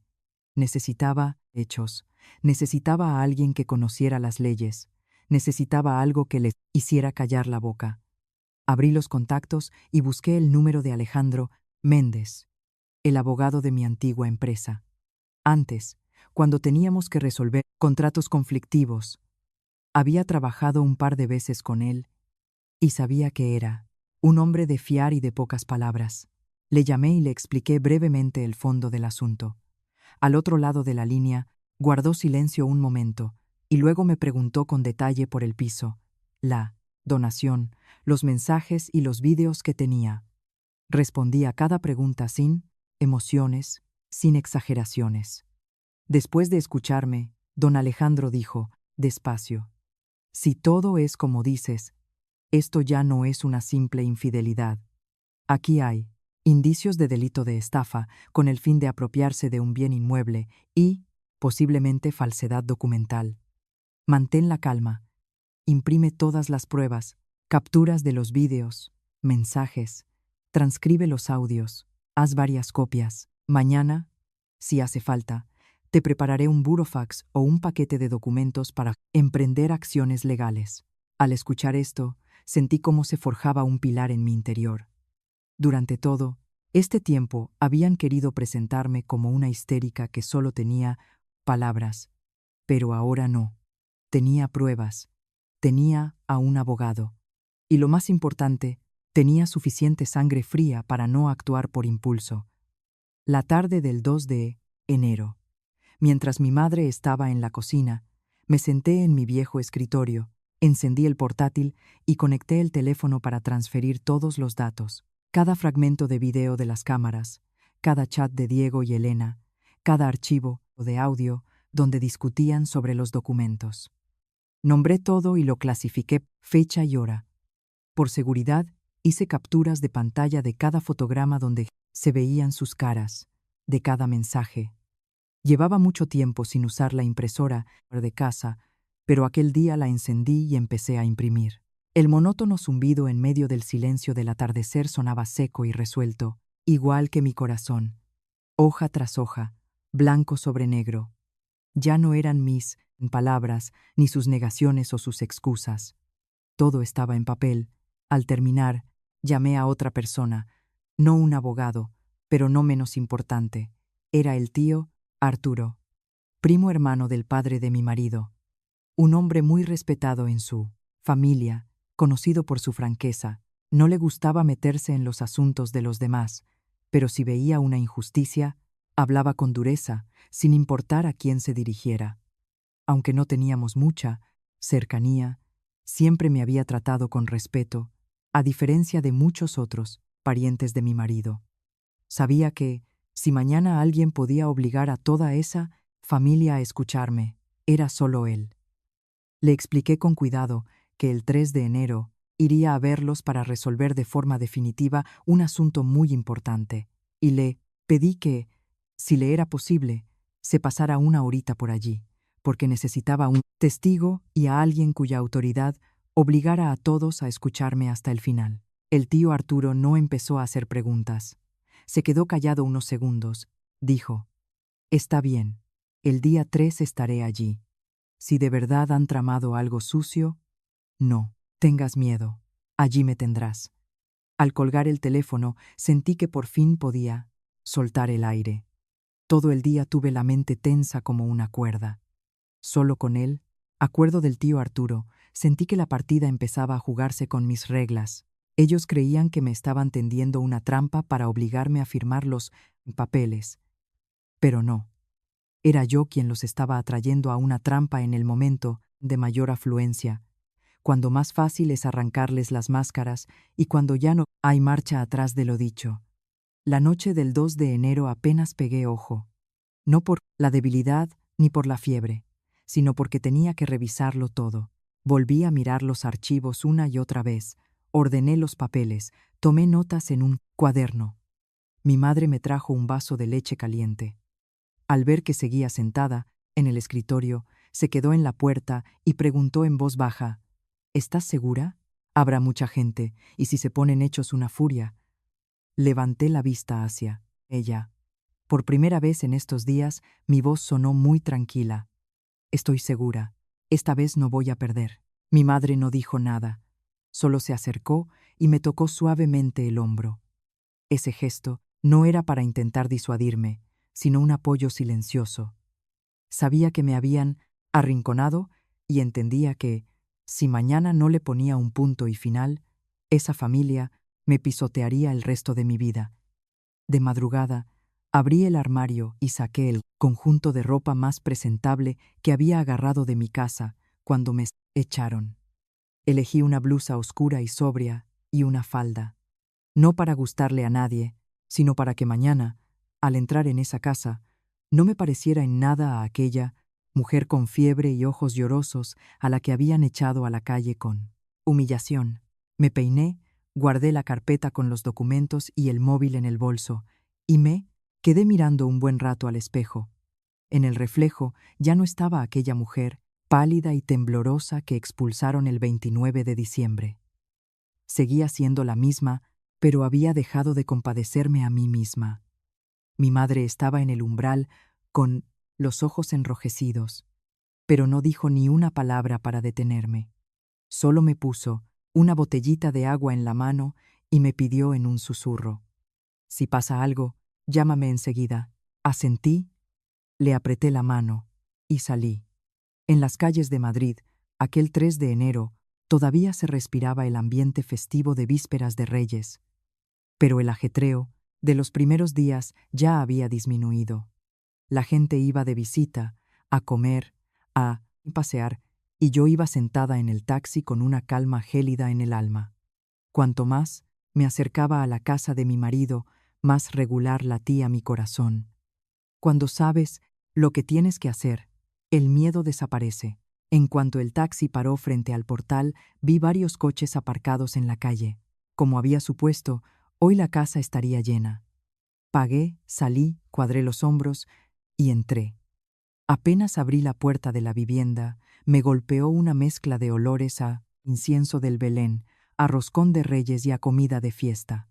S1: Necesitaba hechos, necesitaba a alguien que conociera las leyes, necesitaba algo que les hiciera callar la boca. Abrí los contactos y busqué el número de Alejandro Méndez, el abogado de mi antigua empresa. Antes, cuando teníamos que resolver contratos conflictivos, había trabajado un par de veces con él y sabía que era un hombre de fiar y de pocas palabras. Le llamé y le expliqué brevemente el fondo del asunto. Al otro lado de la línea, guardó silencio un momento y luego me preguntó con detalle por el piso, la donación, los mensajes y los vídeos que tenía. Respondí a cada pregunta sin emociones, sin exageraciones. Después de escucharme, don Alejandro dijo, despacio: si todo es como dices, esto ya no es una simple infidelidad. Aquí hay indicios de delito de estafa con el fin de apropiarse de un bien inmueble y, posiblemente, falsedad documental. Mantén la calma. Imprime todas las pruebas, capturas de los vídeos, mensajes, transcribe los audios, haz varias copias. Mañana, si hace falta, te prepararé un burofax o un paquete de documentos para emprender acciones legales. Al escuchar esto, sentí cómo se forjaba un pilar en mi interior. Durante todo este tiempo habían querido presentarme como una histérica que solo tenía palabras, Pero ahora no. Tenía pruebas. Tenía a un abogado. Y lo más importante, tenía suficiente sangre fría para no actuar por impulso. La tarde del 2 de enero, mientras mi madre estaba en la cocina, me senté en mi viejo escritorio, encendí el portátil y conecté el teléfono para transferir todos los datos. Cada fragmento de video de las cámaras, cada chat de Diego y Elena, cada archivo de audio donde discutían sobre los documentos. Nombré todo y lo clasifiqué, fecha y hora. Por seguridad, hice capturas de pantalla de cada fotograma donde se veían sus caras, de cada mensaje. Llevaba mucho tiempo sin usar la impresora de casa, pero aquel día la encendí y empecé a imprimir. El monótono zumbido en medio del silencio del atardecer sonaba seco y resuelto, igual que mi corazón. Hoja tras hoja, blanco sobre negro. Ya no eran mis palabras, ni sus negaciones o sus excusas. Todo estaba en papel. Al terminar, llamé a otra persona, no un abogado, pero no menos importante. Era el tío Arturo, primo hermano del padre de mi marido. Un hombre muy respetado en su familia, conocido por su franqueza. No le gustaba meterse en los asuntos de los demás, pero si veía una injusticia, hablaba con dureza, sin importar a quién se dirigiera. Aunque no teníamos mucha cercanía, siempre me había tratado con respeto, a diferencia de muchos otros parientes de mi marido. Sabía que, si mañana alguien podía obligar a toda esa familia a escucharme, era solo él. Le expliqué con cuidado que el 3 de enero iría a verlos para resolver de forma definitiva un asunto muy importante, y le pedí que, si le era posible, se pasara una horita por allí, porque necesitaba un testigo y a alguien cuya autoridad obligara a todos a escucharme hasta el final. El tío Arturo no empezó a hacer preguntas. Se quedó callado unos segundos. Dijo: «Está bien, el día 3 estaré allí. Si de verdad han tramado algo sucio, no tengas miedo, allí me tendrás». Al colgar el teléfono, sentí que por fin podía soltar el aire. Todo el día tuve la mente tensa como una cuerda. Solo con él, acuerdo del tío Arturo, sentí que la partida empezaba a jugarse con mis reglas. Ellos creían que me estaban tendiendo una trampa para obligarme a firmar los papeles. Pero no. Era yo quien los estaba atrayendo a una trampa en el momento de mayor afluencia, cuando más fácil es arrancarles las máscaras y cuando ya no hay marcha atrás de lo dicho. La noche del 2 de enero apenas pegué ojo. No por la debilidad ni por la fiebre, sino porque tenía que revisarlo todo. Volví a mirar los archivos una y otra vez, ordené los papeles, tomé notas en un cuaderno. Mi madre me trajo un vaso de leche caliente. Al ver que seguía sentada, en el escritorio, se quedó en la puerta y preguntó en voz baja: «¿Estás segura? Habrá mucha gente, y si se ponen hechos una furia». Levanté la vista hacia ella. Por primera vez en estos días, mi voz sonó muy tranquila. «Estoy segura. Esta vez no voy a perder». Mi madre no dijo nada. Solo se acercó y me tocó suavemente el hombro. Ese gesto no era para intentar disuadirme, sino un apoyo silencioso. Sabía que me habían arrinconado y entendía que, si mañana no le ponía un punto y final, esa familia me pisotearía el resto de mi vida. De madrugada, abrí el armario y saqué el conjunto de ropa más presentable que había agarrado de mi casa cuando me echaron. Elegí una blusa oscura y sobria y una falda, no para gustarle a nadie, sino para que mañana, al entrar en esa casa, no me pareciera en nada a aquella mujer con fiebre y ojos llorosos a la que habían echado a la calle con humillación. Me peiné, guardé la carpeta con los documentos y el móvil en el bolso, y me quedé mirando un buen rato al espejo. En el reflejo ya no estaba aquella mujer, pálida y temblorosa, que expulsaron el 29 de diciembre. Seguía siendo la misma, pero había dejado de compadecerme a mí misma. Mi madre estaba en el umbral, con los ojos enrojecidos, pero no dijo ni una palabra para detenerme. Solo me puso una botellita de agua en la mano y me pidió en un susurro: «Si pasa algo, llámame enseguida». Asentí, le apreté la mano y salí. En las calles de Madrid, aquel 3 de enero, todavía se respiraba el ambiente festivo de vísperas de Reyes, pero el ajetreo de los primeros días ya había disminuido. La gente iba de visita, a comer, a pasear, y yo iba sentada en el taxi con una calma gélida en el alma. Cuanto más me acercaba a la casa de mi marido, más regular latía mi corazón. Cuando sabes lo que tienes que hacer, el miedo desaparece. En cuanto el taxi paró frente al portal, vi varios coches aparcados en la calle. Como había supuesto, hoy la casa estaría llena. Pagué, salí, cuadré los hombros y entré. Apenas abrí la puerta de la vivienda, me golpeó una mezcla de olores a incienso del Belén, a roscón de Reyes y a comida de fiesta.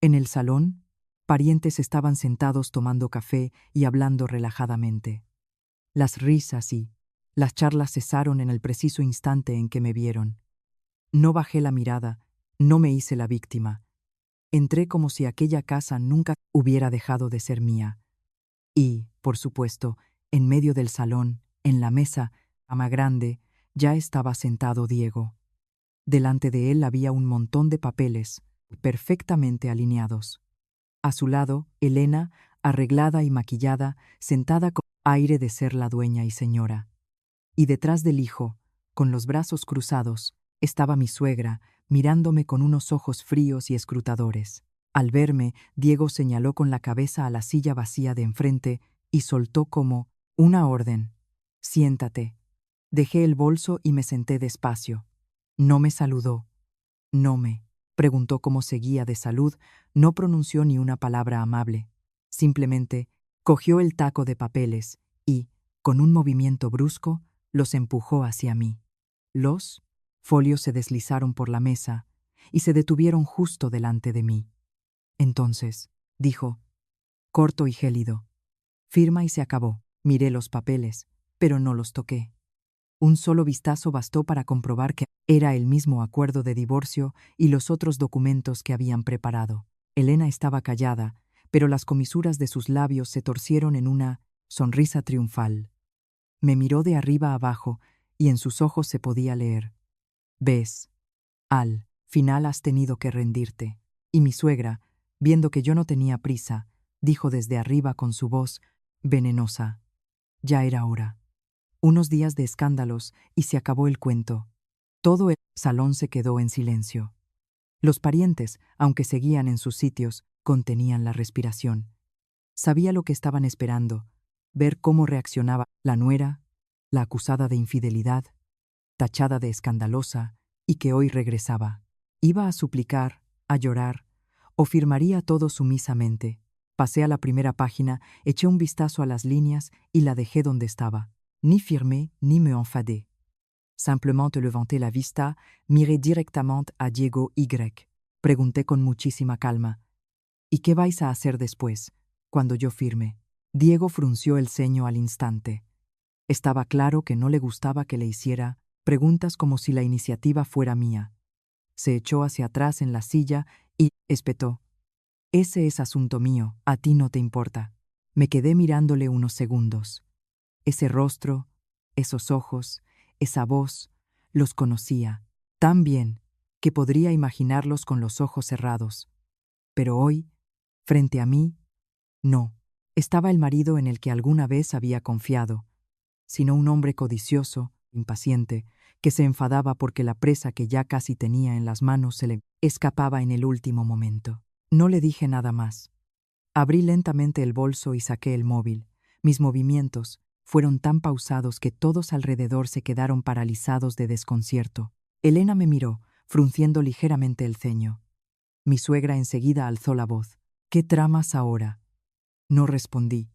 S1: En el salón, parientes estaban sentados tomando café y hablando relajadamente. Las risas y las charlas cesaron en el preciso instante en que me vieron. No bajé la mirada, no me hice la víctima. Entré como si aquella casa nunca hubiera dejado de ser mía. Y, por supuesto, en medio del salón, en la mesa, cama grande, ya estaba sentado Diego. Delante de él había un montón de papeles, perfectamente alineados. A su lado, Elena, arreglada y maquillada, sentada con aire de ser la dueña y señora. Y detrás del hijo, con los brazos cruzados, estaba mi suegra, mirándome con unos ojos fríos y escrutadores. Al verme, Diego señaló con la cabeza a la silla vacía de enfrente y soltó como una orden. «Siéntate». Dejé el bolso y me senté despacio. No me saludó. No me preguntó cómo seguía de salud, no pronunció ni una palabra amable. Simplemente cogió el taco de papeles y, con un movimiento brusco, los empujó hacia mí. Los folios se deslizaron por la mesa y se detuvieron justo delante de mí. Entonces, dijo, corto y gélido, firma y se acabó. Miré los papeles, pero no los toqué. Un solo vistazo bastó para comprobar que era el mismo acuerdo de divorcio y los otros documentos que habían preparado. Elena estaba callada, pero las comisuras de sus labios se torcieron en una sonrisa triunfal. Me miró de arriba abajo y en sus ojos se podía leer: «Ves, al final has tenido que rendirte». Y mi suegra, viendo que yo no tenía prisa, dijo desde arriba con su voz venenosa: «Ya era hora». Unos días de escándalos y se acabó el cuento. Todo el salón se quedó en silencio. Los parientes, aunque seguían en sus sitios, contenían la respiración. Sabía lo que estaban esperando, ver cómo reaccionaba la nuera, la acusada de infidelidad, tachada de escandalosa, y que hoy regresaba. Iba a suplicar, a llorar, o firmaría todo sumisamente. Pasé a la primera página, eché un vistazo a las líneas y la dejé donde estaba. Ni firmé, ni me enfadé. Simplement levanté la vista, miré directamente a Diego Y. Pregunté con muchísima calma: «¿Y qué vais a hacer después, cuando yo firme?» Diego frunció el ceño al instante. Estaba claro que no le gustaba que le hiciera preguntas como si la iniciativa fuera mía. Se echó hacia atrás en la silla y espetó: «Ese es asunto mío, a ti no te importa». Me quedé mirándole unos segundos. Ese rostro, esos ojos, esa voz, los conocía tan bien que podría imaginarlos con los ojos cerrados. Pero hoy, frente a mí, no, estaba el marido en el que alguna vez había confiado, sino un hombre codicioso, impaciente, que se enfadaba porque la presa que ya casi tenía en las manos se le escapaba en el último momento. No le dije nada más. Abrí lentamente el bolso y saqué el móvil. Mis movimientos fueron tan pausados que todos alrededor se quedaron paralizados de desconcierto. Elena me miró, frunciendo ligeramente el ceño. Mi suegra enseguida alzó la voz: «¿Qué tramas ahora?» No respondí.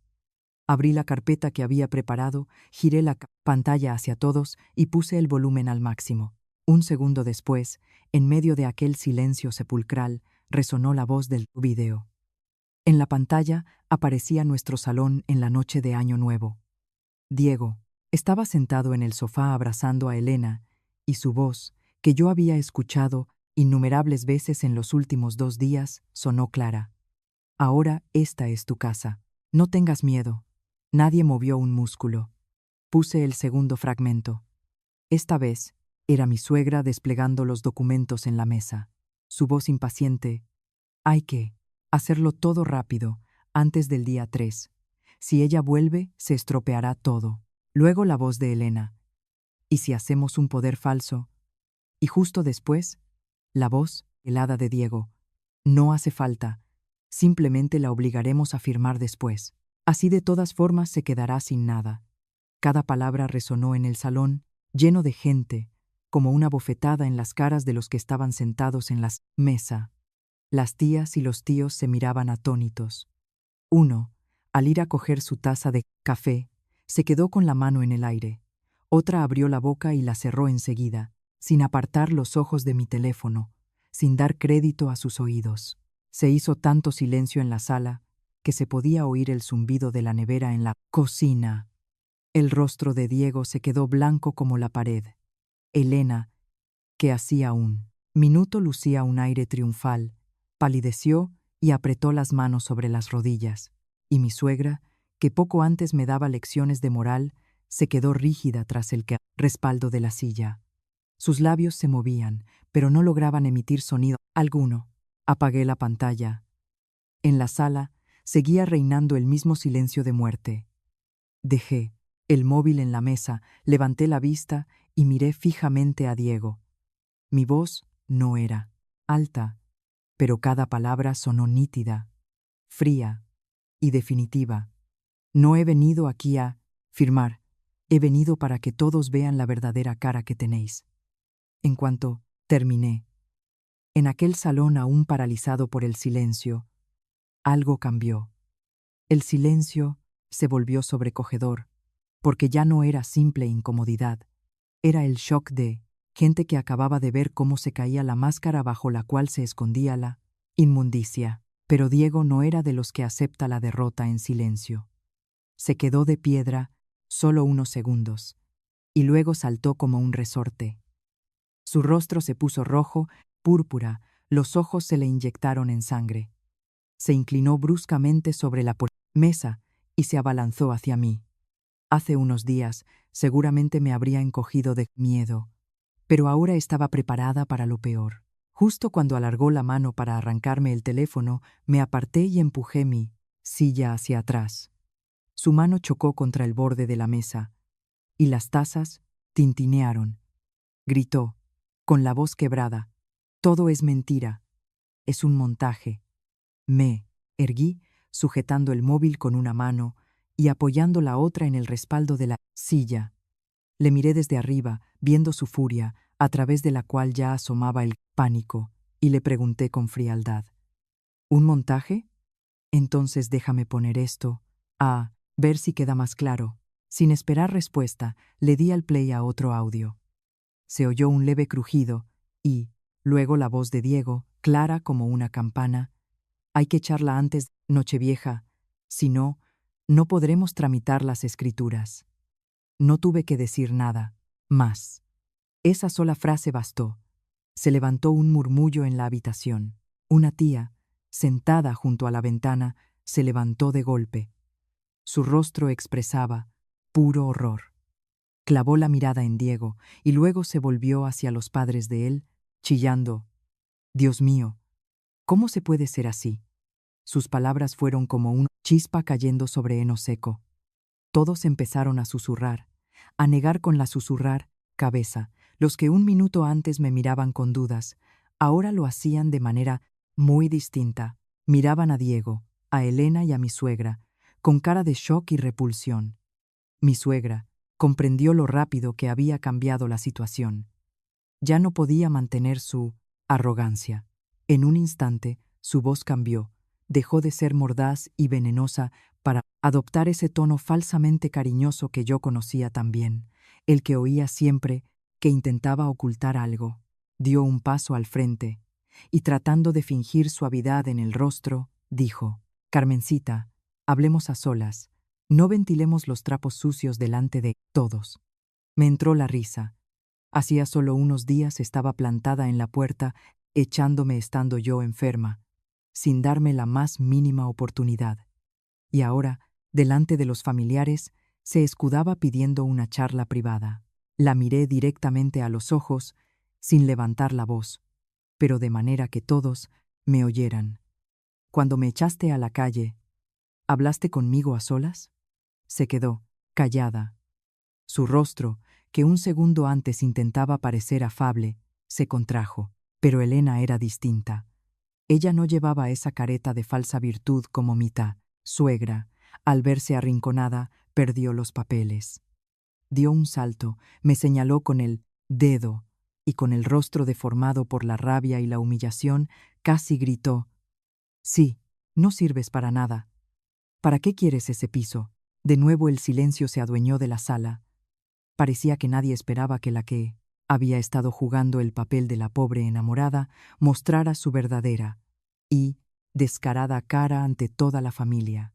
S1: Abrí la carpeta que había preparado, giré la pantalla hacia todos y puse el volumen al máximo. Un segundo después, en medio de aquel silencio sepulcral, resonó la voz del video. En la pantalla aparecía nuestro salón en la noche de Año Nuevo. Diego estaba sentado en el sofá abrazando a Elena, y su voz, que yo había escuchado innumerables veces en los últimos 2 días, sonó clara. «Ahora esta es tu casa. No tengas miedo». Nadie movió un músculo. Puse el segundo fragmento. Esta vez era mi suegra desplegando los documentos en la mesa. Su voz impaciente: hay que hacerlo todo rápido, antes del día 3. Si ella vuelve, se estropeará todo. Luego la voz de Elena: ¿y si hacemos un poder falso? Y justo después, la voz helada de Diego: no hace falta, simplemente la obligaremos a firmar después. Así de todas formas se quedará sin nada. Cada palabra resonó en el salón, lleno de gente, como una bofetada en las caras de los que estaban sentados en la mesa. Las tías y los tíos se miraban atónitos. Uno, al ir a coger su taza de café, se quedó con la mano en el aire. Otra abrió la boca y la cerró enseguida, sin apartar los ojos de mi teléfono, sin dar crédito a sus oídos. Se hizo tanto silencio en la sala que se podía oír el zumbido de la nevera en la cocina. El rostro de Diego se quedó blanco como la pared. Elena, que hacía un minuto lucía un aire triunfal, palideció y apretó las manos sobre las rodillas, y mi suegra, que poco antes me daba lecciones de moral, se quedó rígida tras el respaldo de la silla. Sus labios se movían, pero no lograban emitir sonido alguno. Apagué la pantalla. En la sala seguía reinando el mismo silencio de muerte. Dejé el móvil en la mesa, levanté la vista y miré fijamente a Diego. Mi voz no era alta, pero cada palabra sonó nítida, fría y definitiva. No he venido aquí a firmar, he venido para que todos vean la verdadera cara que tenéis. En cuanto terminé, en aquel salón aún paralizado por el silencio, algo cambió. El silencio se volvió sobrecogedor, porque ya no era simple incomodidad, era el shock de gente que acababa de ver cómo se caía la máscara bajo la cual se escondía la inmundicia. Pero Diego no era de los que acepta la derrota en silencio. Se quedó de piedra solo unos segundos, y luego saltó como un resorte. Su rostro se puso rojo, púrpura, los ojos se le inyectaron en sangre. Se inclinó bruscamente sobre la mesa y se abalanzó hacia mí. Hace unos días seguramente me habría encogido de miedo, pero ahora estaba preparada para lo peor. Justo cuando alargó la mano para arrancarme el teléfono, me aparté y empujé mi silla hacia atrás. Su mano chocó contra el borde de la mesa, y las tazas tintinearon. Gritó, con la voz quebrada: todo es mentira, es un montaje. Me erguí, sujetando el móvil con una mano y apoyando la otra en el respaldo de la silla. Le miré desde arriba, viendo su furia, a través de la cual ya asomaba el pánico, y le pregunté con frialdad: ¿un montaje? Entonces déjame poner esto, a ver si queda más claro. Sin esperar respuesta, le di al play a otro audio. Se oyó un leve crujido, y, luego la voz de Diego, clara como una campana: hay que echarla antes de Nochevieja, si no, no podremos tramitar las escrituras. No tuve que decir nada más. Esa sola frase bastó. Se levantó un murmullo en la habitación. Una tía, sentada junto a la ventana, se levantó de golpe. Su rostro expresaba puro horror. Clavó la mirada en Diego y luego se volvió hacia los padres de él, chillando: Dios mío, ¿cómo se puede ser así? Sus palabras fueron como una chispa cayendo sobre heno seco. Todos empezaron a susurrar, a negar con la susurrar cabeza. Los que un minuto antes me miraban con dudas, ahora lo hacían de manera muy distinta. Miraban a Diego, a Elena y a mi suegra, con cara de shock y repulsión. Mi suegra comprendió lo rápido que había cambiado la situación. Ya no podía mantener su arrogancia. En un instante, su voz cambió, dejó de ser mordaz y venenosa para adoptar ese tono falsamente cariñoso que yo conocía tan bien, el que oía siempre que intentaba ocultar algo. Dio un paso al frente y, tratando de fingir suavidad en el rostro, dijo: Carmencita, hablemos a solas, no ventilemos los trapos sucios delante de todos. Me entró la risa. Hacía solo unos días estaba plantada en la puerta, echándome estando yo enferma, sin darme la más mínima oportunidad. Y ahora, delante de los familiares, se escudaba pidiendo una charla privada. La miré directamente a los ojos, sin levantar la voz, pero de manera que todos me oyeran. Cuando me echaste a la calle, ¿hablaste conmigo a solas? Se quedó, callada. Su rostro, que un segundo antes intentaba parecer afable, se contrajo. Pero Elena era distinta. Ella no llevaba esa careta de falsa virtud como Mita, suegra. Al verse arrinconada, perdió los papeles. Dio un salto, me señaló con el dedo, y con el rostro deformado por la rabia y la humillación, casi gritó: «Sí, no sirves para nada. ¿Para qué quieres ese piso?». De nuevo el silencio se adueñó de la sala. Parecía que nadie esperaba que la que había estado jugando el papel de la pobre enamorada mostrara su verdadera y descarada cara ante toda la familia.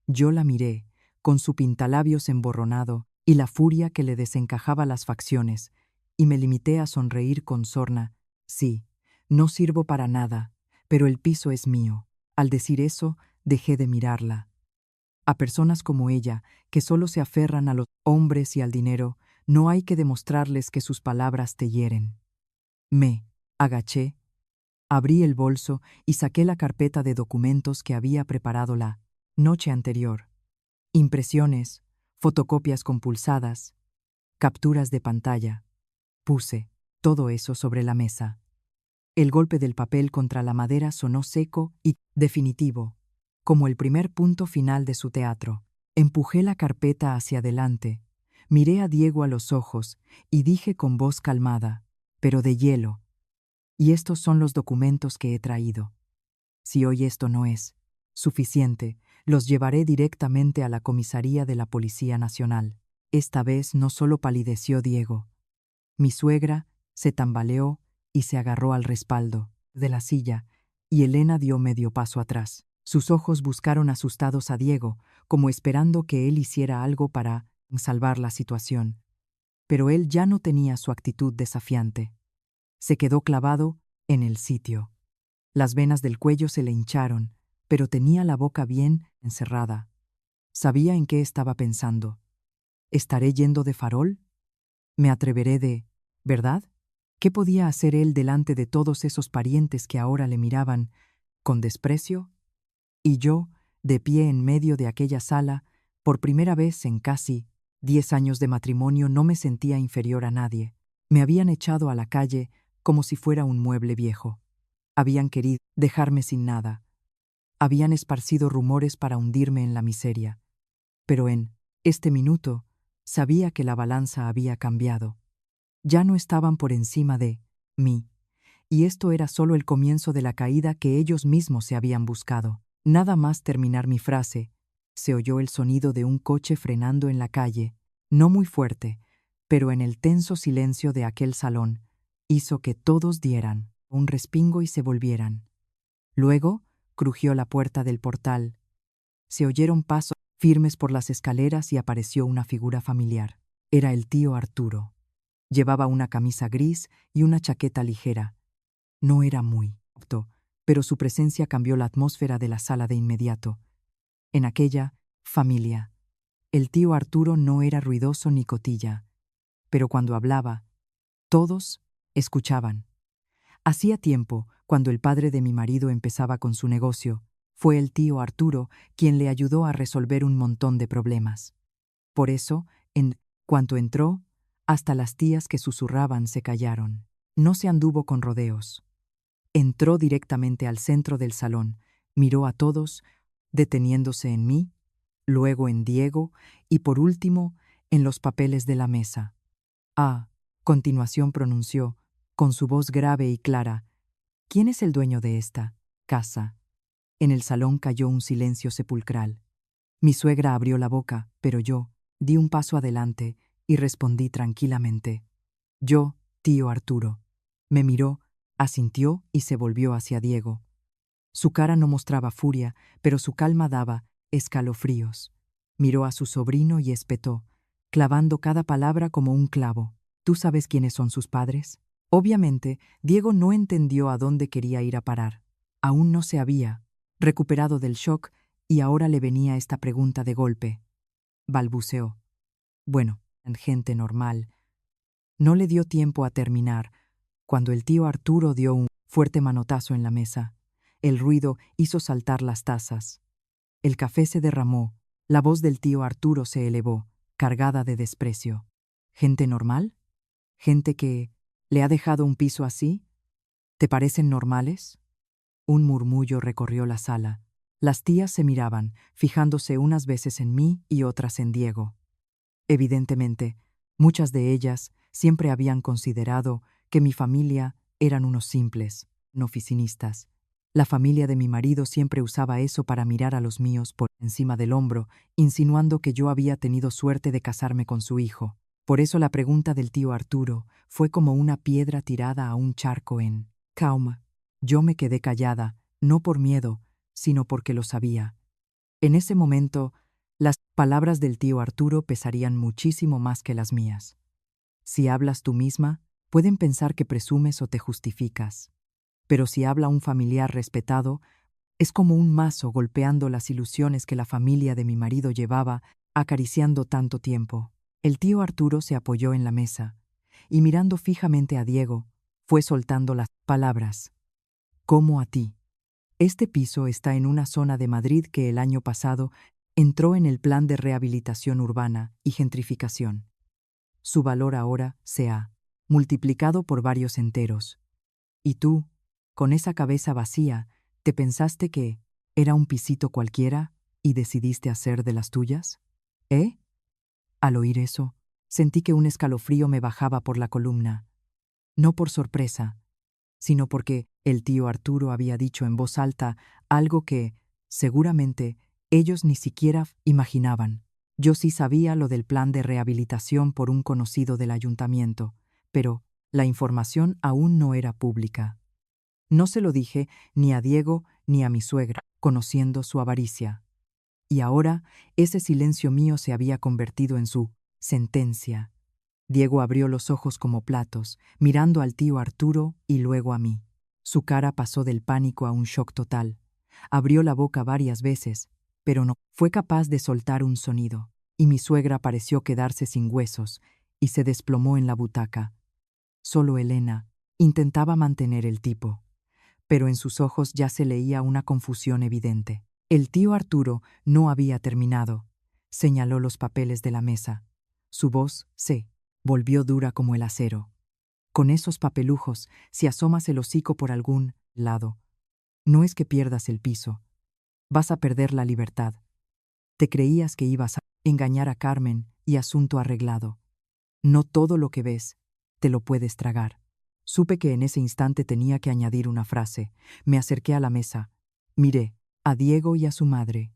S1: Yo la miré, con su pintalabios emborronado y la furia que le desencajaba las facciones, y me limité a sonreír con sorna. «Sí, no sirvo para nada, pero el piso es mío». Al decir eso, dejé de mirarla. A personas como ella, que solo se aferran a los hombres y al dinero, no hay que demostrarles que sus palabras te hieren. Me agaché, abrí el bolso y saqué la carpeta de documentos que había preparado la noche anterior. Impresiones, fotocopias compulsadas, capturas de pantalla. Puse todo eso sobre la mesa. El golpe del papel contra la madera sonó seco y definitivo, como el primer punto final de su teatro. Empujé la carpeta hacia adelante, miré a Diego a los ojos y dije con voz calmada, pero de hielo: «Y estos son los documentos que he traído. Si hoy esto no es suficiente, los llevaré directamente a la comisaría de la Policía Nacional». Esta vez no solo palideció Diego. Mi suegra se tambaleó y se agarró al respaldo de la silla, y Elena dio medio paso atrás. Sus ojos buscaron asustados a Diego, como esperando que él hiciera algo para salvar la situación. Pero él ya no tenía su actitud desafiante. Se quedó clavado en el sitio. Las venas del cuello se le hincharon, pero tenía la boca bien encerrada. Sabía en qué estaba pensando. ¿Estaré yendo de farol? ¿Me atreveré de verdad? ¿Qué podía hacer él delante de todos esos parientes que ahora le miraban con desprecio? Y yo, de pie en medio de aquella sala, por primera vez en casi 10 años de matrimonio, no me sentía inferior a nadie. Me habían echado a la calle como si fuera un mueble viejo. Habían querido dejarme sin nada. Habían esparcido rumores para hundirme en la miseria. Pero en este minuto sabía que la balanza había cambiado. Ya no estaban por encima de mí, y esto era solo el comienzo de la caída que ellos mismos se habían buscado. Nada más terminar mi frase, se oyó el sonido de un coche frenando en la calle, no muy fuerte, pero en el tenso silencio de aquel salón, hizo que todos dieran un respingo y se volvieran. Luego crujió la puerta del portal. Se oyeron pasos firmes por las escaleras y apareció una figura familiar. Era el tío Arturo. Llevaba una camisa gris y una chaqueta ligera. No era muy apto, pero su presencia cambió la atmósfera de la sala de inmediato. En aquella familia, el tío Arturo no era ruidoso ni cotilla, pero cuando hablaba, todos escuchaban. Hacía tiempo, cuando el padre de mi marido empezaba con su negocio, fue el tío Arturo quien le ayudó a resolver un montón de problemas. Por eso, en cuanto entró, hasta las tías que susurraban se callaron. No se anduvo con rodeos. Entró directamente al centro del salón, miró a todos, deteniéndose en mí, luego en Diego y por último en los papeles de la mesa. A continuación pronunció, con su voz grave y clara: «¿Quién es el dueño de esta casa?». En el salón cayó un silencio sepulcral. Mi suegra abrió la boca, pero yo di un paso adelante y respondí tranquilamente: «Yo, tío Arturo». Me miró, asintió y se volvió hacia Diego. Su cara no mostraba furia, pero su calma daba escalofríos. Miró a su sobrino y espetó, clavando cada palabra como un clavo: «¿Tú sabes quiénes son sus padres?». Obviamente, Diego no entendió a dónde quería ir a parar. Aún no se había recuperado del shock y ahora le venía esta pregunta de golpe. balbuceó. Bueno, gente normal. No le dio tiempo a terminar, cuando el tío Arturo dio un fuerte manotazo en la mesa. El ruido hizo saltar las tazas. El café se derramó. La voz del tío Arturo se elevó, cargada de desprecio. ¿Gente normal? ¿Gente que le ha dejado un piso así? ¿Te parecen normales? Un murmullo recorrió la sala. Las tías se miraban, fijándose unas veces en mí y otras en Diego. Evidentemente, muchas de ellas siempre habían considerado que mi familia eran unos simples, no oficinistas. La familia de mi marido siempre usaba eso para mirar a los míos por encima del hombro, insinuando que yo había tenido suerte de casarme con su hijo. Por eso la pregunta del tío Arturo fue como una piedra tirada a un charco en Cauma. Yo me quedé callada, no por miedo, sino porque lo sabía. En ese momento, las palabras del tío Arturo pesarían muchísimo más que las mías. Si hablas tú misma, pueden pensar que presumes o te justificas. Pero si habla un familiar respetado, es como un mazo golpeando las ilusiones que la familia de mi marido llevaba acariciando tanto tiempo. El tío Arturo se apoyó en la mesa y mirando fijamente a Diego, fue soltando las palabras. Como a ti. Este piso está en una zona de Madrid que el año pasado entró en el plan de rehabilitación urbana y gentrificación. Su valor ahora se ha multiplicado por varios enteros. Y tú, con esa cabeza vacía, ¿te pensaste que era un pisito cualquiera y decidiste hacer de las tuyas? ¿Eh? Al oír eso, sentí que un escalofrío me bajaba por la columna. No por sorpresa, sino porque el tío Arturo había dicho en voz alta algo que, seguramente, ellos ni siquiera imaginaban. Yo sí sabía lo del plan de rehabilitación por un conocido del ayuntamiento, pero la información aún no era pública. No se lo dije ni a Diego ni a mi suegra, conociendo su avaricia. Y ahora ese silencio mío se había convertido en su sentencia. Diego abrió los ojos como platos, mirando al tío Arturo y luego a mí. Su cara pasó del pánico a un shock total. Abrió la boca varias veces, pero no fue capaz de soltar un sonido, y mi suegra pareció quedarse sin huesos y se desplomó en la butaca. Solo Elena intentaba mantener el tipo, pero en sus ojos ya se leía una confusión evidente. El tío Arturo no había terminado. Señaló los papeles de la mesa. Su voz se volvió dura como el acero. Con esos papelujos, si asomas el hocico por algún lado, no es que pierdas el piso, vas a perder la libertad. Te creías que ibas a engañar a Carmen y asunto arreglado. No todo lo que ves te lo puedes tragar. Supe que en ese instante tenía que añadir una frase. Me acerqué a la mesa. Miré a Diego y a su madre.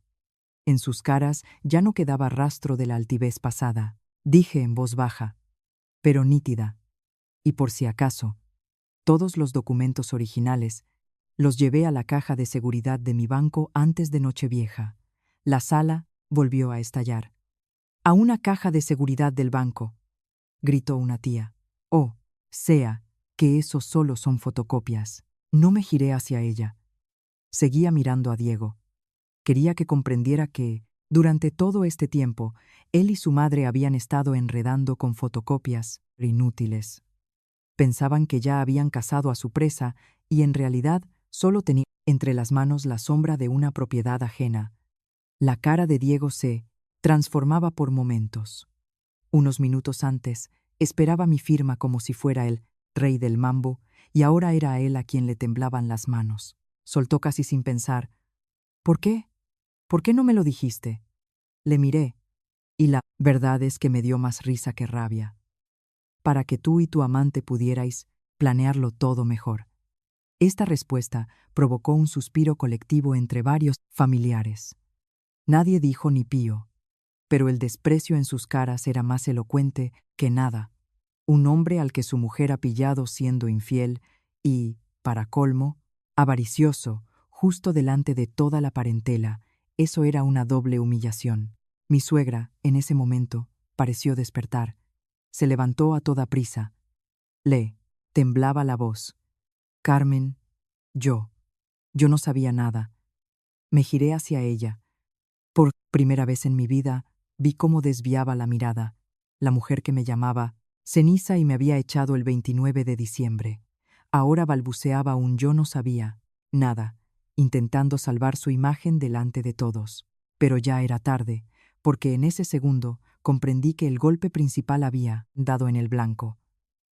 S1: En sus caras ya no quedaba rastro de la altivez pasada. Dije en voz baja, pero nítida. Y por si acaso, todos los documentos originales los llevé a la caja de seguridad de mi banco antes de Nochevieja. La sala volvió a estallar. «A una caja de seguridad del banco», gritó una tía. «Oh, sea, que eso solo son fotocopias». No me giré hacia ella. Seguía mirando a Diego. Quería que comprendiera que, durante todo este tiempo, él y su madre habían estado enredando con fotocopias inútiles. Pensaban que ya habían cazado a su presa y en realidad solo tenía entre las manos la sombra de una propiedad ajena. La cara de Diego se transformaba por momentos. Unos minutos antes esperaba mi firma como si fuera el rey del mambo y ahora era a él a quien le temblaban las manos. Soltó casi sin pensar. «¿Por qué? ¿Por qué no me lo dijiste?» Le miré y la verdad es que me dio más risa que rabia. «Para que tú y tu amante pudierais planearlo todo mejor». Esta respuesta provocó un suspiro colectivo entre varios familiares. Nadie dijo ni pío, pero el desprecio en sus caras era más elocuente que nada. Un hombre al que su mujer ha pillado siendo infiel y, para colmo, avaricioso, justo delante de toda la parentela, eso era una doble humillación. Mi suegra, en ese momento, pareció despertar. Se levantó a toda prisa. Le temblaba la voz. «Carmen, yo no sabía nada». Me giré hacia ella. Por primera vez en mi vida, Vi cómo desviaba la mirada. La mujer que me llamaba ceniza y me había echado el 29 de diciembre. Ahora balbuceaba un yo no sabía nada, intentando salvar su imagen delante de todos. Pero ya era tarde, porque en ese segundo comprendí que el golpe principal había dado en el blanco.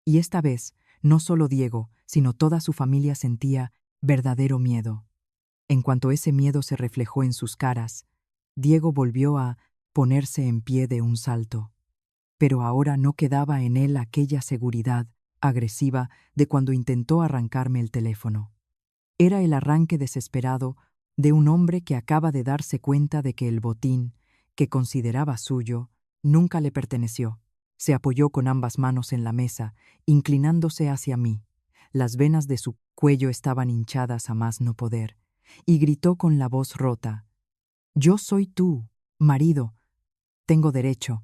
S1: Y esta vez, no solo Diego, sino toda su familia sentía verdadero miedo. En cuanto ese miedo se reflejó en sus caras, Diego volvió a ponerse en pie de un salto. Pero ahora no quedaba en él aquella seguridad agresiva de cuando intentó arrancarme el teléfono. Era el arranque desesperado de un hombre que acaba de darse cuenta de que el botín, que consideraba suyo, nunca le perteneció. Se apoyó con ambas manos en la mesa, inclinándose hacia mí. Las venas de su cuello estaban hinchadas a más no poder, y gritó con la voz rota: «Yo soy tú, marido. Tengo derecho».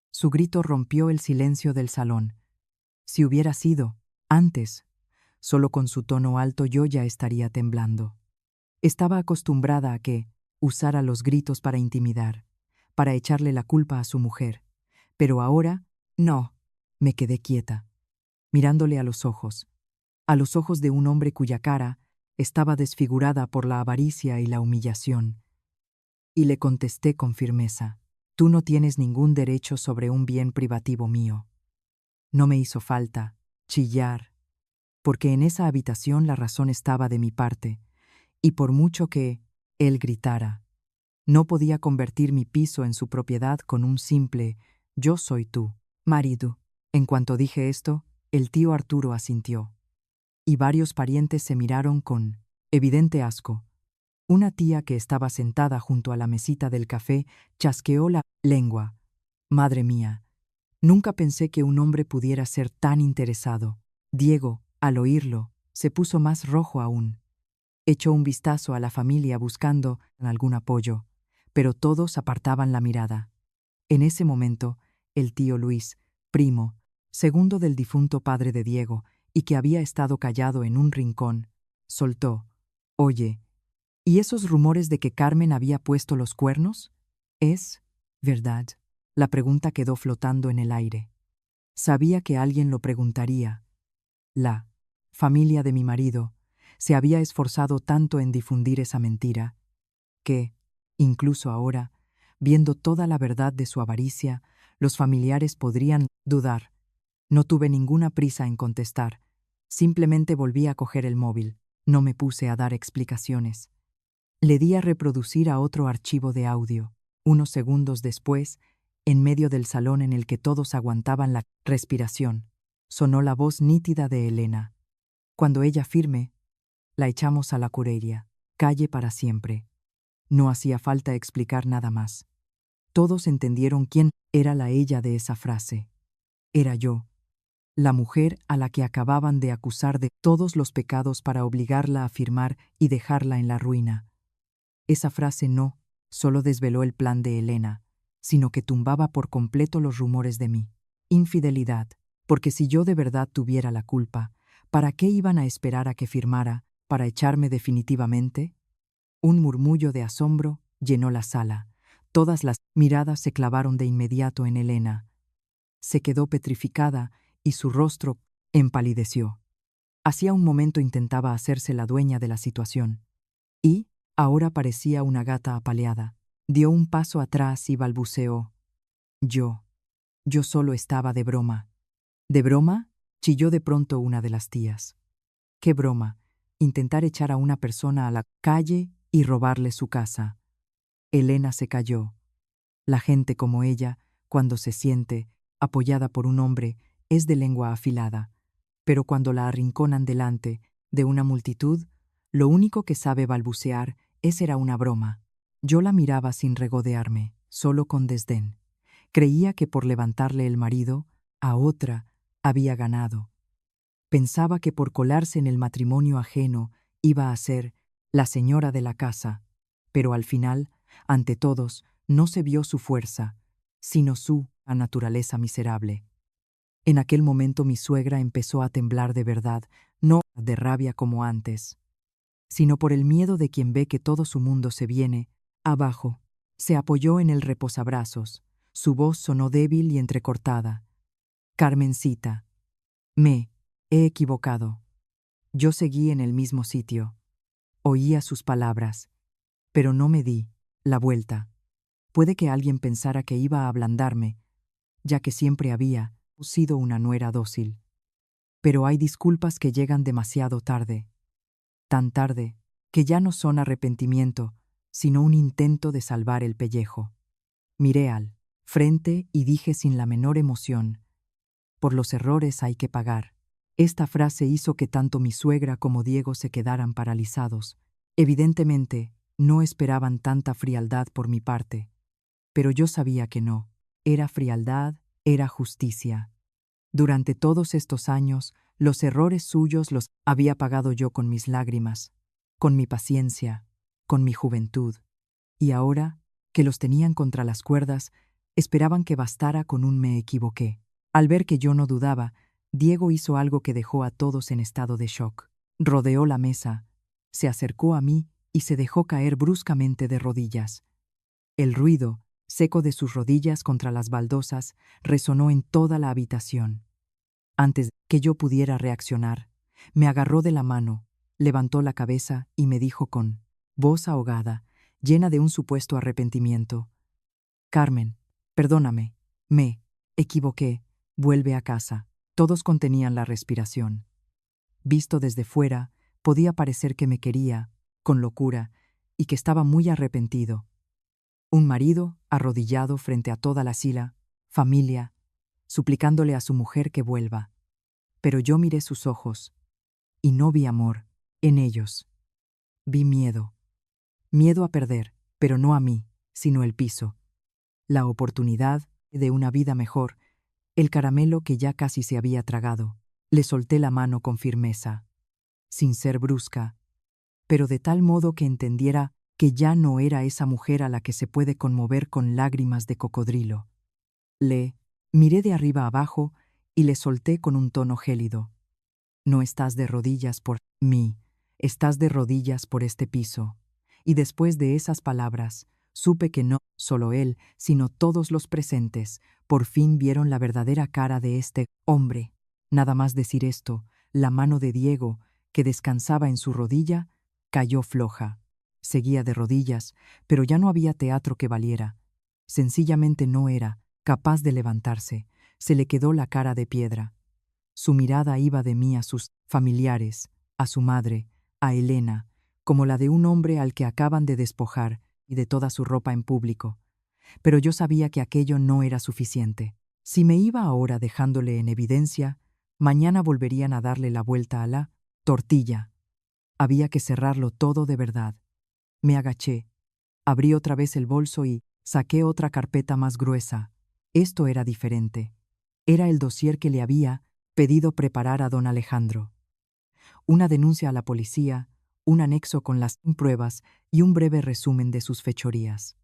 S1: Su grito rompió el silencio del salón. Si hubiera sido antes, solo con su tono alto yo ya estaría temblando. Estaba acostumbrada a que usara los gritos para intimidar, para echarle la culpa a su mujer. Pero ahora, no. Me quedé quieta, mirándole a los ojos de un hombre cuya cara estaba desfigurada por la avaricia y la humillación. Y le contesté con firmeza: «Tú no tienes ningún derecho sobre un bien privativo mío». No me hizo falta chillar, porque en esa habitación la razón estaba de mi parte, y por mucho que él gritara, no podía convertir mi piso en su propiedad con un simple «yo soy tú, marido». En cuanto dije esto, el tío Arturo asintió, y varios parientes se miraron con evidente asco. Una tía que estaba sentada junto a la mesita del café chasqueó la lengua. «Madre mía, nunca pensé que un hombre pudiera ser tan interesado». Diego, al oírlo, se puso más rojo aún. Echó un vistazo a la familia buscando algún apoyo, pero todos apartaban la mirada. En ese momento, el tío Luis, primo, segundo del difunto padre de Diego, y que había estado callado en un rincón, soltó: «Oye, ¿y esos rumores de que Carmen había puesto los cuernos? ¿Es verdad?». La pregunta quedó flotando en el aire. Sabía que alguien lo preguntaría. La familia de mi marido se había esforzado tanto en difundir esa mentira que, incluso ahora, viendo toda la verdad de su avaricia, los familiares podrían dudar. No tuve ninguna prisa en contestar. Simplemente volví a coger el móvil. No me puse a dar explicaciones. Le di a reproducir a otro archivo de audio. Unos segundos después, en medio del salón en el que todos aguantaban la respiración, sonó la voz nítida de Elena. Cuando ella firme, la echamos a la curería. Calle para siempre. No hacía falta explicar nada más. Todos entendieron quién era la ella de esa frase. Era yo, la mujer a la que acababan de acusar de todos los pecados para obligarla a firmar y dejarla en la ruina. Esa frase no solo desveló el plan de Elena, sino que tumbaba por completo los rumores de mi infidelidad, porque si yo de verdad tuviera la culpa, ¿para qué iban a esperar a que firmara para echarme definitivamente? Un murmullo de asombro llenó la sala. Todas las miradas se clavaron de inmediato en Elena. Se quedó petrificada y su rostro empalideció. Hacía un momento intentaba hacerse la dueña de la situación. Y ahora parecía una gata apaleada. Dio un paso atrás y balbuceó: Yo solo estaba de broma». «¿De broma?», chilló de pronto una de las tías. «¿Qué broma? Intentar echar a una persona a la calle y robarle su casa». Elena se calló. La gente como ella, cuando se siente apoyada por un hombre, es de lengua afilada, pero cuando la arrinconan delante de una multitud, lo único que sabe balbucear es «era una broma». Yo la miraba sin regodearme, solo con desdén. Creía que por levantarle el marido a otra había ganado. Pensaba que por colarse en el matrimonio ajeno iba a ser la señora de la casa, pero al final, ante todos, no se vio su fuerza, sino su naturaleza miserable. En aquel momento mi suegra empezó a temblar de verdad, no de rabia como antes, sino por el miedo de quien ve que todo su mundo se viene abajo. Se apoyó en el reposabrazos, Su voz sonó débil y entrecortada. Carmencita. Me he equivocado. Yo seguí en el mismo sitio. Oía sus palabras, pero no me di la vuelta. Puede que alguien pensara que iba a ablandarme, ya que siempre había sido una nuera dócil. Pero hay disculpas que llegan demasiado tarde. Tan tarde, que ya no son arrepentimiento, sino un intento de salvar el pellejo. Miré al frente y dije sin la menor emoción: por los errores hay que pagar. Esta frase hizo que tanto mi suegra como Diego se quedaran paralizados. Evidentemente, no esperaban tanta frialdad por mi parte. Pero yo sabía que no. Era frialdad, era justicia. Durante todos estos años, los errores suyos los había pagado yo con mis lágrimas, con mi paciencia, con mi juventud. Y ahora, que los tenían contra las cuerdas, esperaban que bastara con un me equivoqué. Al ver que yo no dudaba, Diego hizo algo que dejó a todos en estado de shock. Rodeó la mesa, se acercó a mí y se dejó caer bruscamente de rodillas. El ruido, seco de sus rodillas contra las baldosas, resonó en toda la habitación. Antes que yo pudiera reaccionar, me agarró de la mano, levantó la cabeza y me dijo con voz ahogada, llena de un supuesto arrepentimiento: Carmen, perdóname, me equivoqué, vuelve a casa. Todos contenían la respiración. Visto desde fuera, podía parecer que me quería, con locura, y que estaba muy arrepentido. Un marido arrodillado frente a toda la sila, familia, suplicándole a su mujer que vuelva. Pero yo miré sus ojos, y no vi amor en ellos. Vi miedo. Miedo a perder, pero no a mí, sino el piso. La oportunidad de una vida mejor, el caramelo que ya casi se había tragado. Le solté la mano con firmeza, sin ser brusca, pero de tal modo que entendiera que ya no era esa mujer a la que se puede conmover con lágrimas de cocodrilo. Le miré de arriba abajo y le solté con un tono gélido: no estás de rodillas por mí, estás de rodillas por este piso. Y después de esas palabras, supe que no solo él, sino todos los presentes, por fin vieron la verdadera cara de este hombre. Nada más decir esto, la mano de Diego, que descansaba en su rodilla, cayó floja. Seguía de rodillas, pero ya no había teatro que valiera. Sencillamente no era capaz de levantarse. Se le quedó la cara de piedra. Su mirada iba de mí a sus familiares, a su madre, a Elena, como la de un hombre al que acaban de despojar y de toda su ropa en público. Pero yo sabía que aquello no era suficiente. Si me iba ahora dejándole en evidencia, mañana volverían a darle la vuelta a la tortilla. Había que cerrarlo todo de verdad. Me agaché, abrí otra vez el bolso y saqué otra carpeta más gruesa. Esto era diferente. Era el dossier que le había pedido preparar a don Alejandro. Una denuncia a la policía, un anexo con las pruebas y un breve resumen de sus fechorías.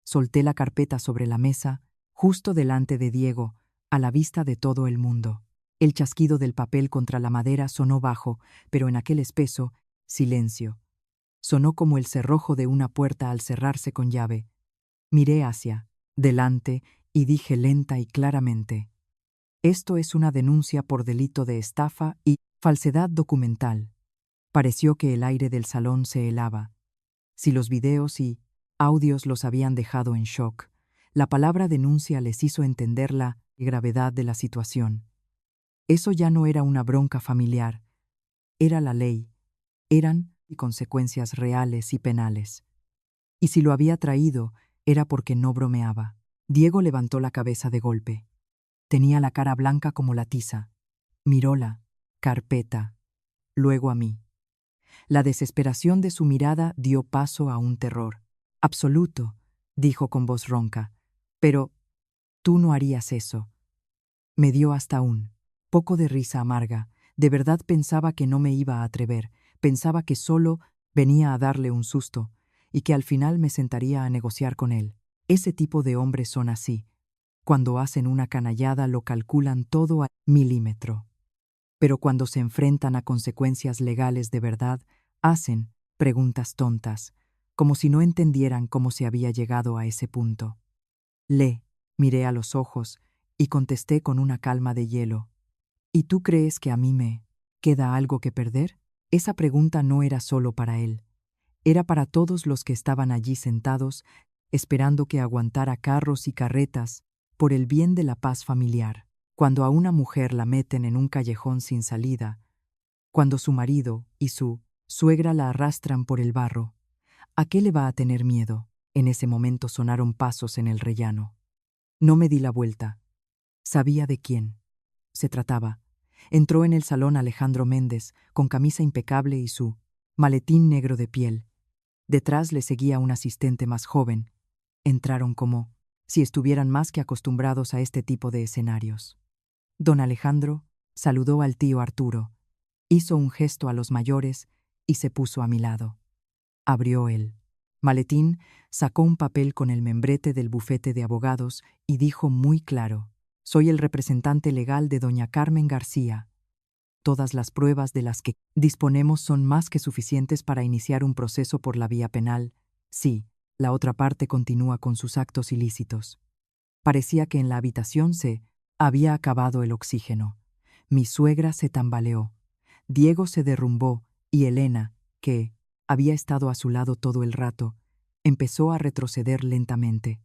S1: Solté la carpeta sobre la mesa, justo delante de Diego, a la vista de todo el mundo. El chasquido del papel contra la madera sonó bajo, pero en aquel espeso silencio. Sonó como el cerrojo de una puerta al cerrarse con llave. Miré hacia delante y dije lenta y claramente: esto es una denuncia por delito de estafa y falsedad documental. Pareció que el aire del salón se helaba. Si los videos y audios los habían dejado en shock, la palabra denuncia les hizo entender la gravedad de la situación. Eso ya no era una bronca familiar, era la ley, eran consecuencias reales y penales. Y si lo había traído, era porque no bromeaba. Diego levantó la cabeza de golpe. Tenía la cara blanca como la tiza. Miró la carpeta, luego a mí. La desesperación de su mirada dio paso a un terror. Absoluto, dijo con voz ronca. Pero tú no harías eso. Me dio hasta un poco de risa amarga. De verdad pensaba que no me iba a atrever. Pensaba que solo venía a darle un susto y que al final me sentaría a negociar con él. Ese tipo de hombres son así. Cuando hacen una canallada lo calculan todo a milímetro. Pero cuando se enfrentan a consecuencias legales de verdad, hacen preguntas tontas, como si no entendieran cómo se había llegado a ese punto. Le Miré a los ojos y contesté con una calma de hielo. ¿Y tú crees que a mí me queda algo que perder? Esa pregunta no era solo para él. Era para todos los que estaban allí sentados, esperando que aguantara carros y carretas por el bien de la paz familiar. Cuando a una mujer la meten en un callejón sin salida, cuando su marido y su suegra la arrastran por el barro, ¿a qué le va a tener miedo? En ese momento sonaron pasos en el rellano. No me di la vuelta. Sabía de quién se trataba. Entró en el salón Alejandro Méndez, con camisa impecable y su maletín negro de piel. Detrás le seguía un asistente más joven. Entraron como si estuvieran más que acostumbrados a este tipo de escenarios. Don Alejandro saludó al tío Arturo, hizo un gesto a los mayores y se puso a mi lado. Abrió el maletín, sacó un papel con el membrete del bufete de abogados y dijo muy claro: «Soy el representante legal de doña Carmen García. Todas las pruebas de las que disponemos son más que suficientes para iniciar un proceso por la vía penal. Sí, la otra parte continúa con sus actos ilícitos». Parecía que en la habitación se había acabado el oxígeno. Mi suegra se tambaleó. Diego se derrumbó y Elena, que había estado a su lado todo el rato, empezó a retroceder lentamente.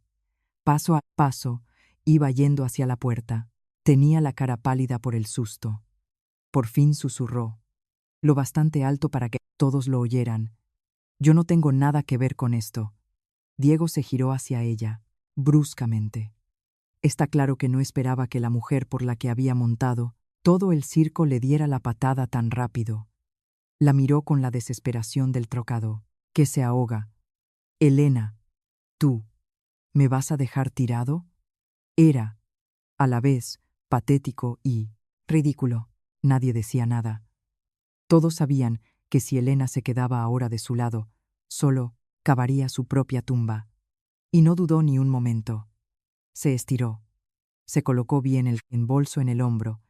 S1: Paso a paso, iba yendo hacia la puerta. Tenía la cara pálida por el susto. Por fin susurró, lo bastante alto para que todos lo oyeran: «Yo no tengo nada que ver con esto». Diego se giró hacia ella, bruscamente. Está claro que no esperaba que la mujer por la que había montado todo el circo le diera la patada tan rápido. La miró con la desesperación del trocado, que se ahoga. «Elena, ¿tú me vas a dejar tirado?». Era, a la vez, patético y ridículo. Nadie decía nada. Todos sabían que si Elena se quedaba ahora de su lado, solo cavaría su propia tumba. Y no dudó ni un momento. Se estiró, se colocó bien el bolso en el hombro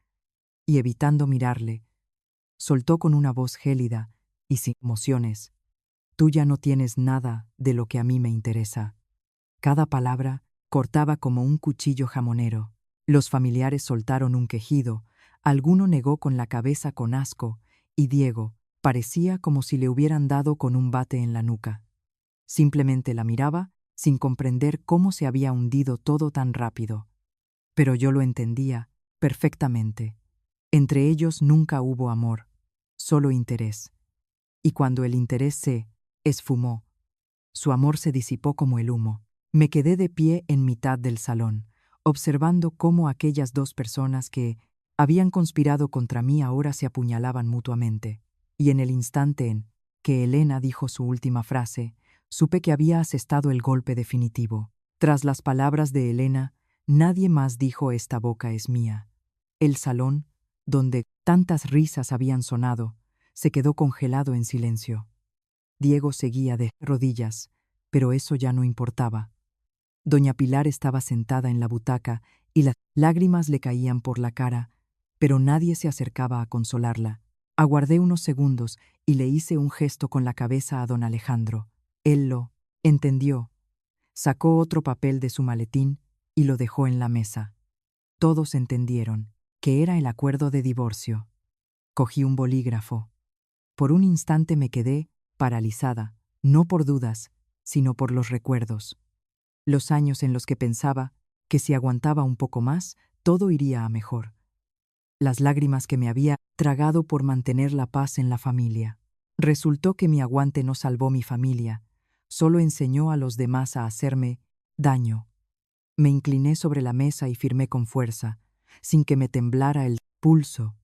S1: y, evitando mirarle, soltó con una voz gélida y sin emociones: «Tú ya no tienes nada de lo que a mí me interesa». Cada palabra cortaba como un cuchillo jamonero. Los familiares soltaron un quejido, alguno negó con la cabeza con asco, y Diego parecía como si le hubieran dado con un bate en la nuca. Simplemente la miraba, sin comprender cómo se había hundido todo tan rápido. Pero yo lo entendía perfectamente. Entre ellos nunca hubo amor, solo interés. Y cuando el interés se esfumó, su amor se disipó como el humo. Me quedé de pie en mitad del salón, observando cómo aquellas dos personas que habían conspirado contra mí ahora se apuñalaban mutuamente. Y en el instante en que Elena dijo su última frase, supe que había asestado el golpe definitivo. Tras las palabras de Elena, nadie más dijo «esta boca es mía». El salón, donde tantas risas habían sonado, se quedó congelado en silencio. Diego seguía de rodillas, pero eso ya no importaba. Doña Pilar estaba sentada en la butaca y las lágrimas le caían por la cara, pero nadie se acercaba a consolarla. Aguardé unos segundos y le hice un gesto con la cabeza a don Alejandro. Él lo entendió. Sacó otro papel de su maletín y lo dejó en la mesa. Todos entendieron que era el acuerdo de divorcio. Cogí un bolígrafo. Por un instante me quedé paralizada, no por dudas, sino por los recuerdos. Los años en los que pensaba que si aguantaba un poco más, todo iría a mejor. Las lágrimas que me había tragado por mantener la paz en la familia. Resultó que mi aguante no salvó mi familia, solo enseñó a los demás a hacerme daño. Me incliné sobre la mesa y firmé con fuerza, sin que me temblara el pulso.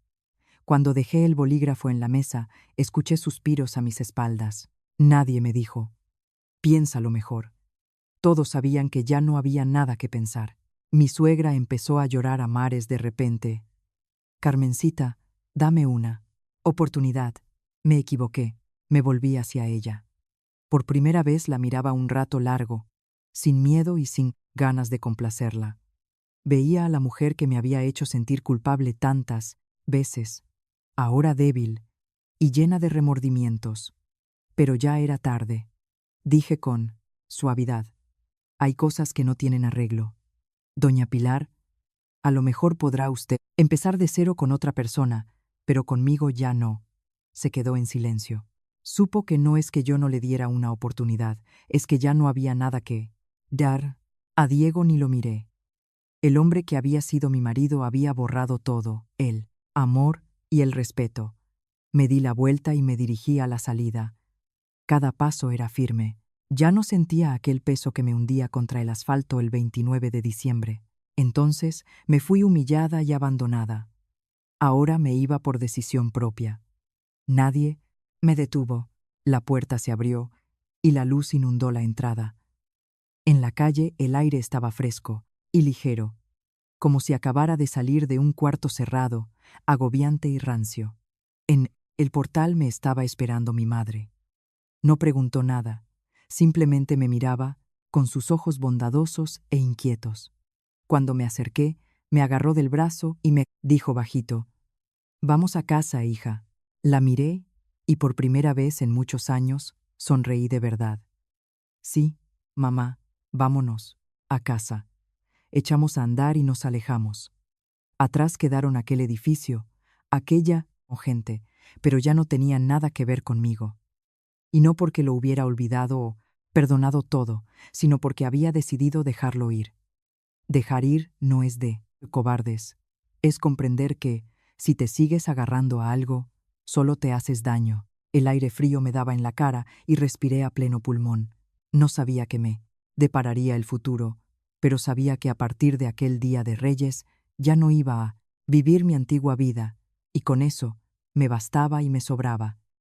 S1: Cuando dejé el bolígrafo en la mesa, escuché suspiros a mis espaldas. Nadie me dijo: «Piénsalo mejor». Todos sabían que ya no había nada que pensar. Mi suegra empezó a llorar a mares de repente. «Carmencita, dame una oportunidad». Me equivoqué. Me volví hacia ella. Por primera vez la miraba un rato largo, sin miedo y sin ganas de complacerla. Veía a la mujer que me había hecho sentir culpable tantas veces, ahora débil y llena de remordimientos. Pero ya era tarde. Dije con suavidad: «Hay cosas que no tienen arreglo. Doña Pilar, a lo mejor podrá usted empezar de cero con otra persona, pero conmigo ya no. Se quedó en silencio. Supo que no es que yo no le diera una oportunidad, es que ya no había nada que dar. A Diego ni lo miré. El hombre que había sido mi marido había borrado todo, el amor y el respeto. Me di la vuelta y me dirigí a la salida. Cada paso era firme. Ya no sentía aquel peso que me hundía contra el asfalto el 29 de diciembre. Entonces me fui humillada y abandonada. Ahora me iba por decisión propia. Nadie me detuvo. La puerta se abrió y la luz inundó la entrada. En la calle el aire estaba fresco y ligero, como si acabara de salir de un cuarto cerrado, agobiante y rancio. En el portal me estaba esperando mi madre. No preguntó nada, simplemente me miraba con sus ojos bondadosos e inquietos. Cuando me acerqué, me agarró del brazo y me dijo bajito: «Vamos a casa, hija». La miré y por primera vez en muchos años sonreí de verdad. «Sí, mamá, vámonos, a casa». Echamos a andar y nos alejamos. Atrás quedaron aquel edificio, aquella gente, pero ya no tenían nada que ver conmigo. Y no porque lo hubiera olvidado o perdonado todo, sino porque había decidido dejarlo ir. Dejar ir no es de cobardes. Es comprender que, si te sigues agarrando a algo, solo te haces daño. El aire frío me daba en la cara y respiré a pleno pulmón. No sabía qué me depararía el futuro, pero sabía que a partir de aquel día de Reyes ya no iba a vivir mi antigua vida, y con eso me bastaba y me sobraba.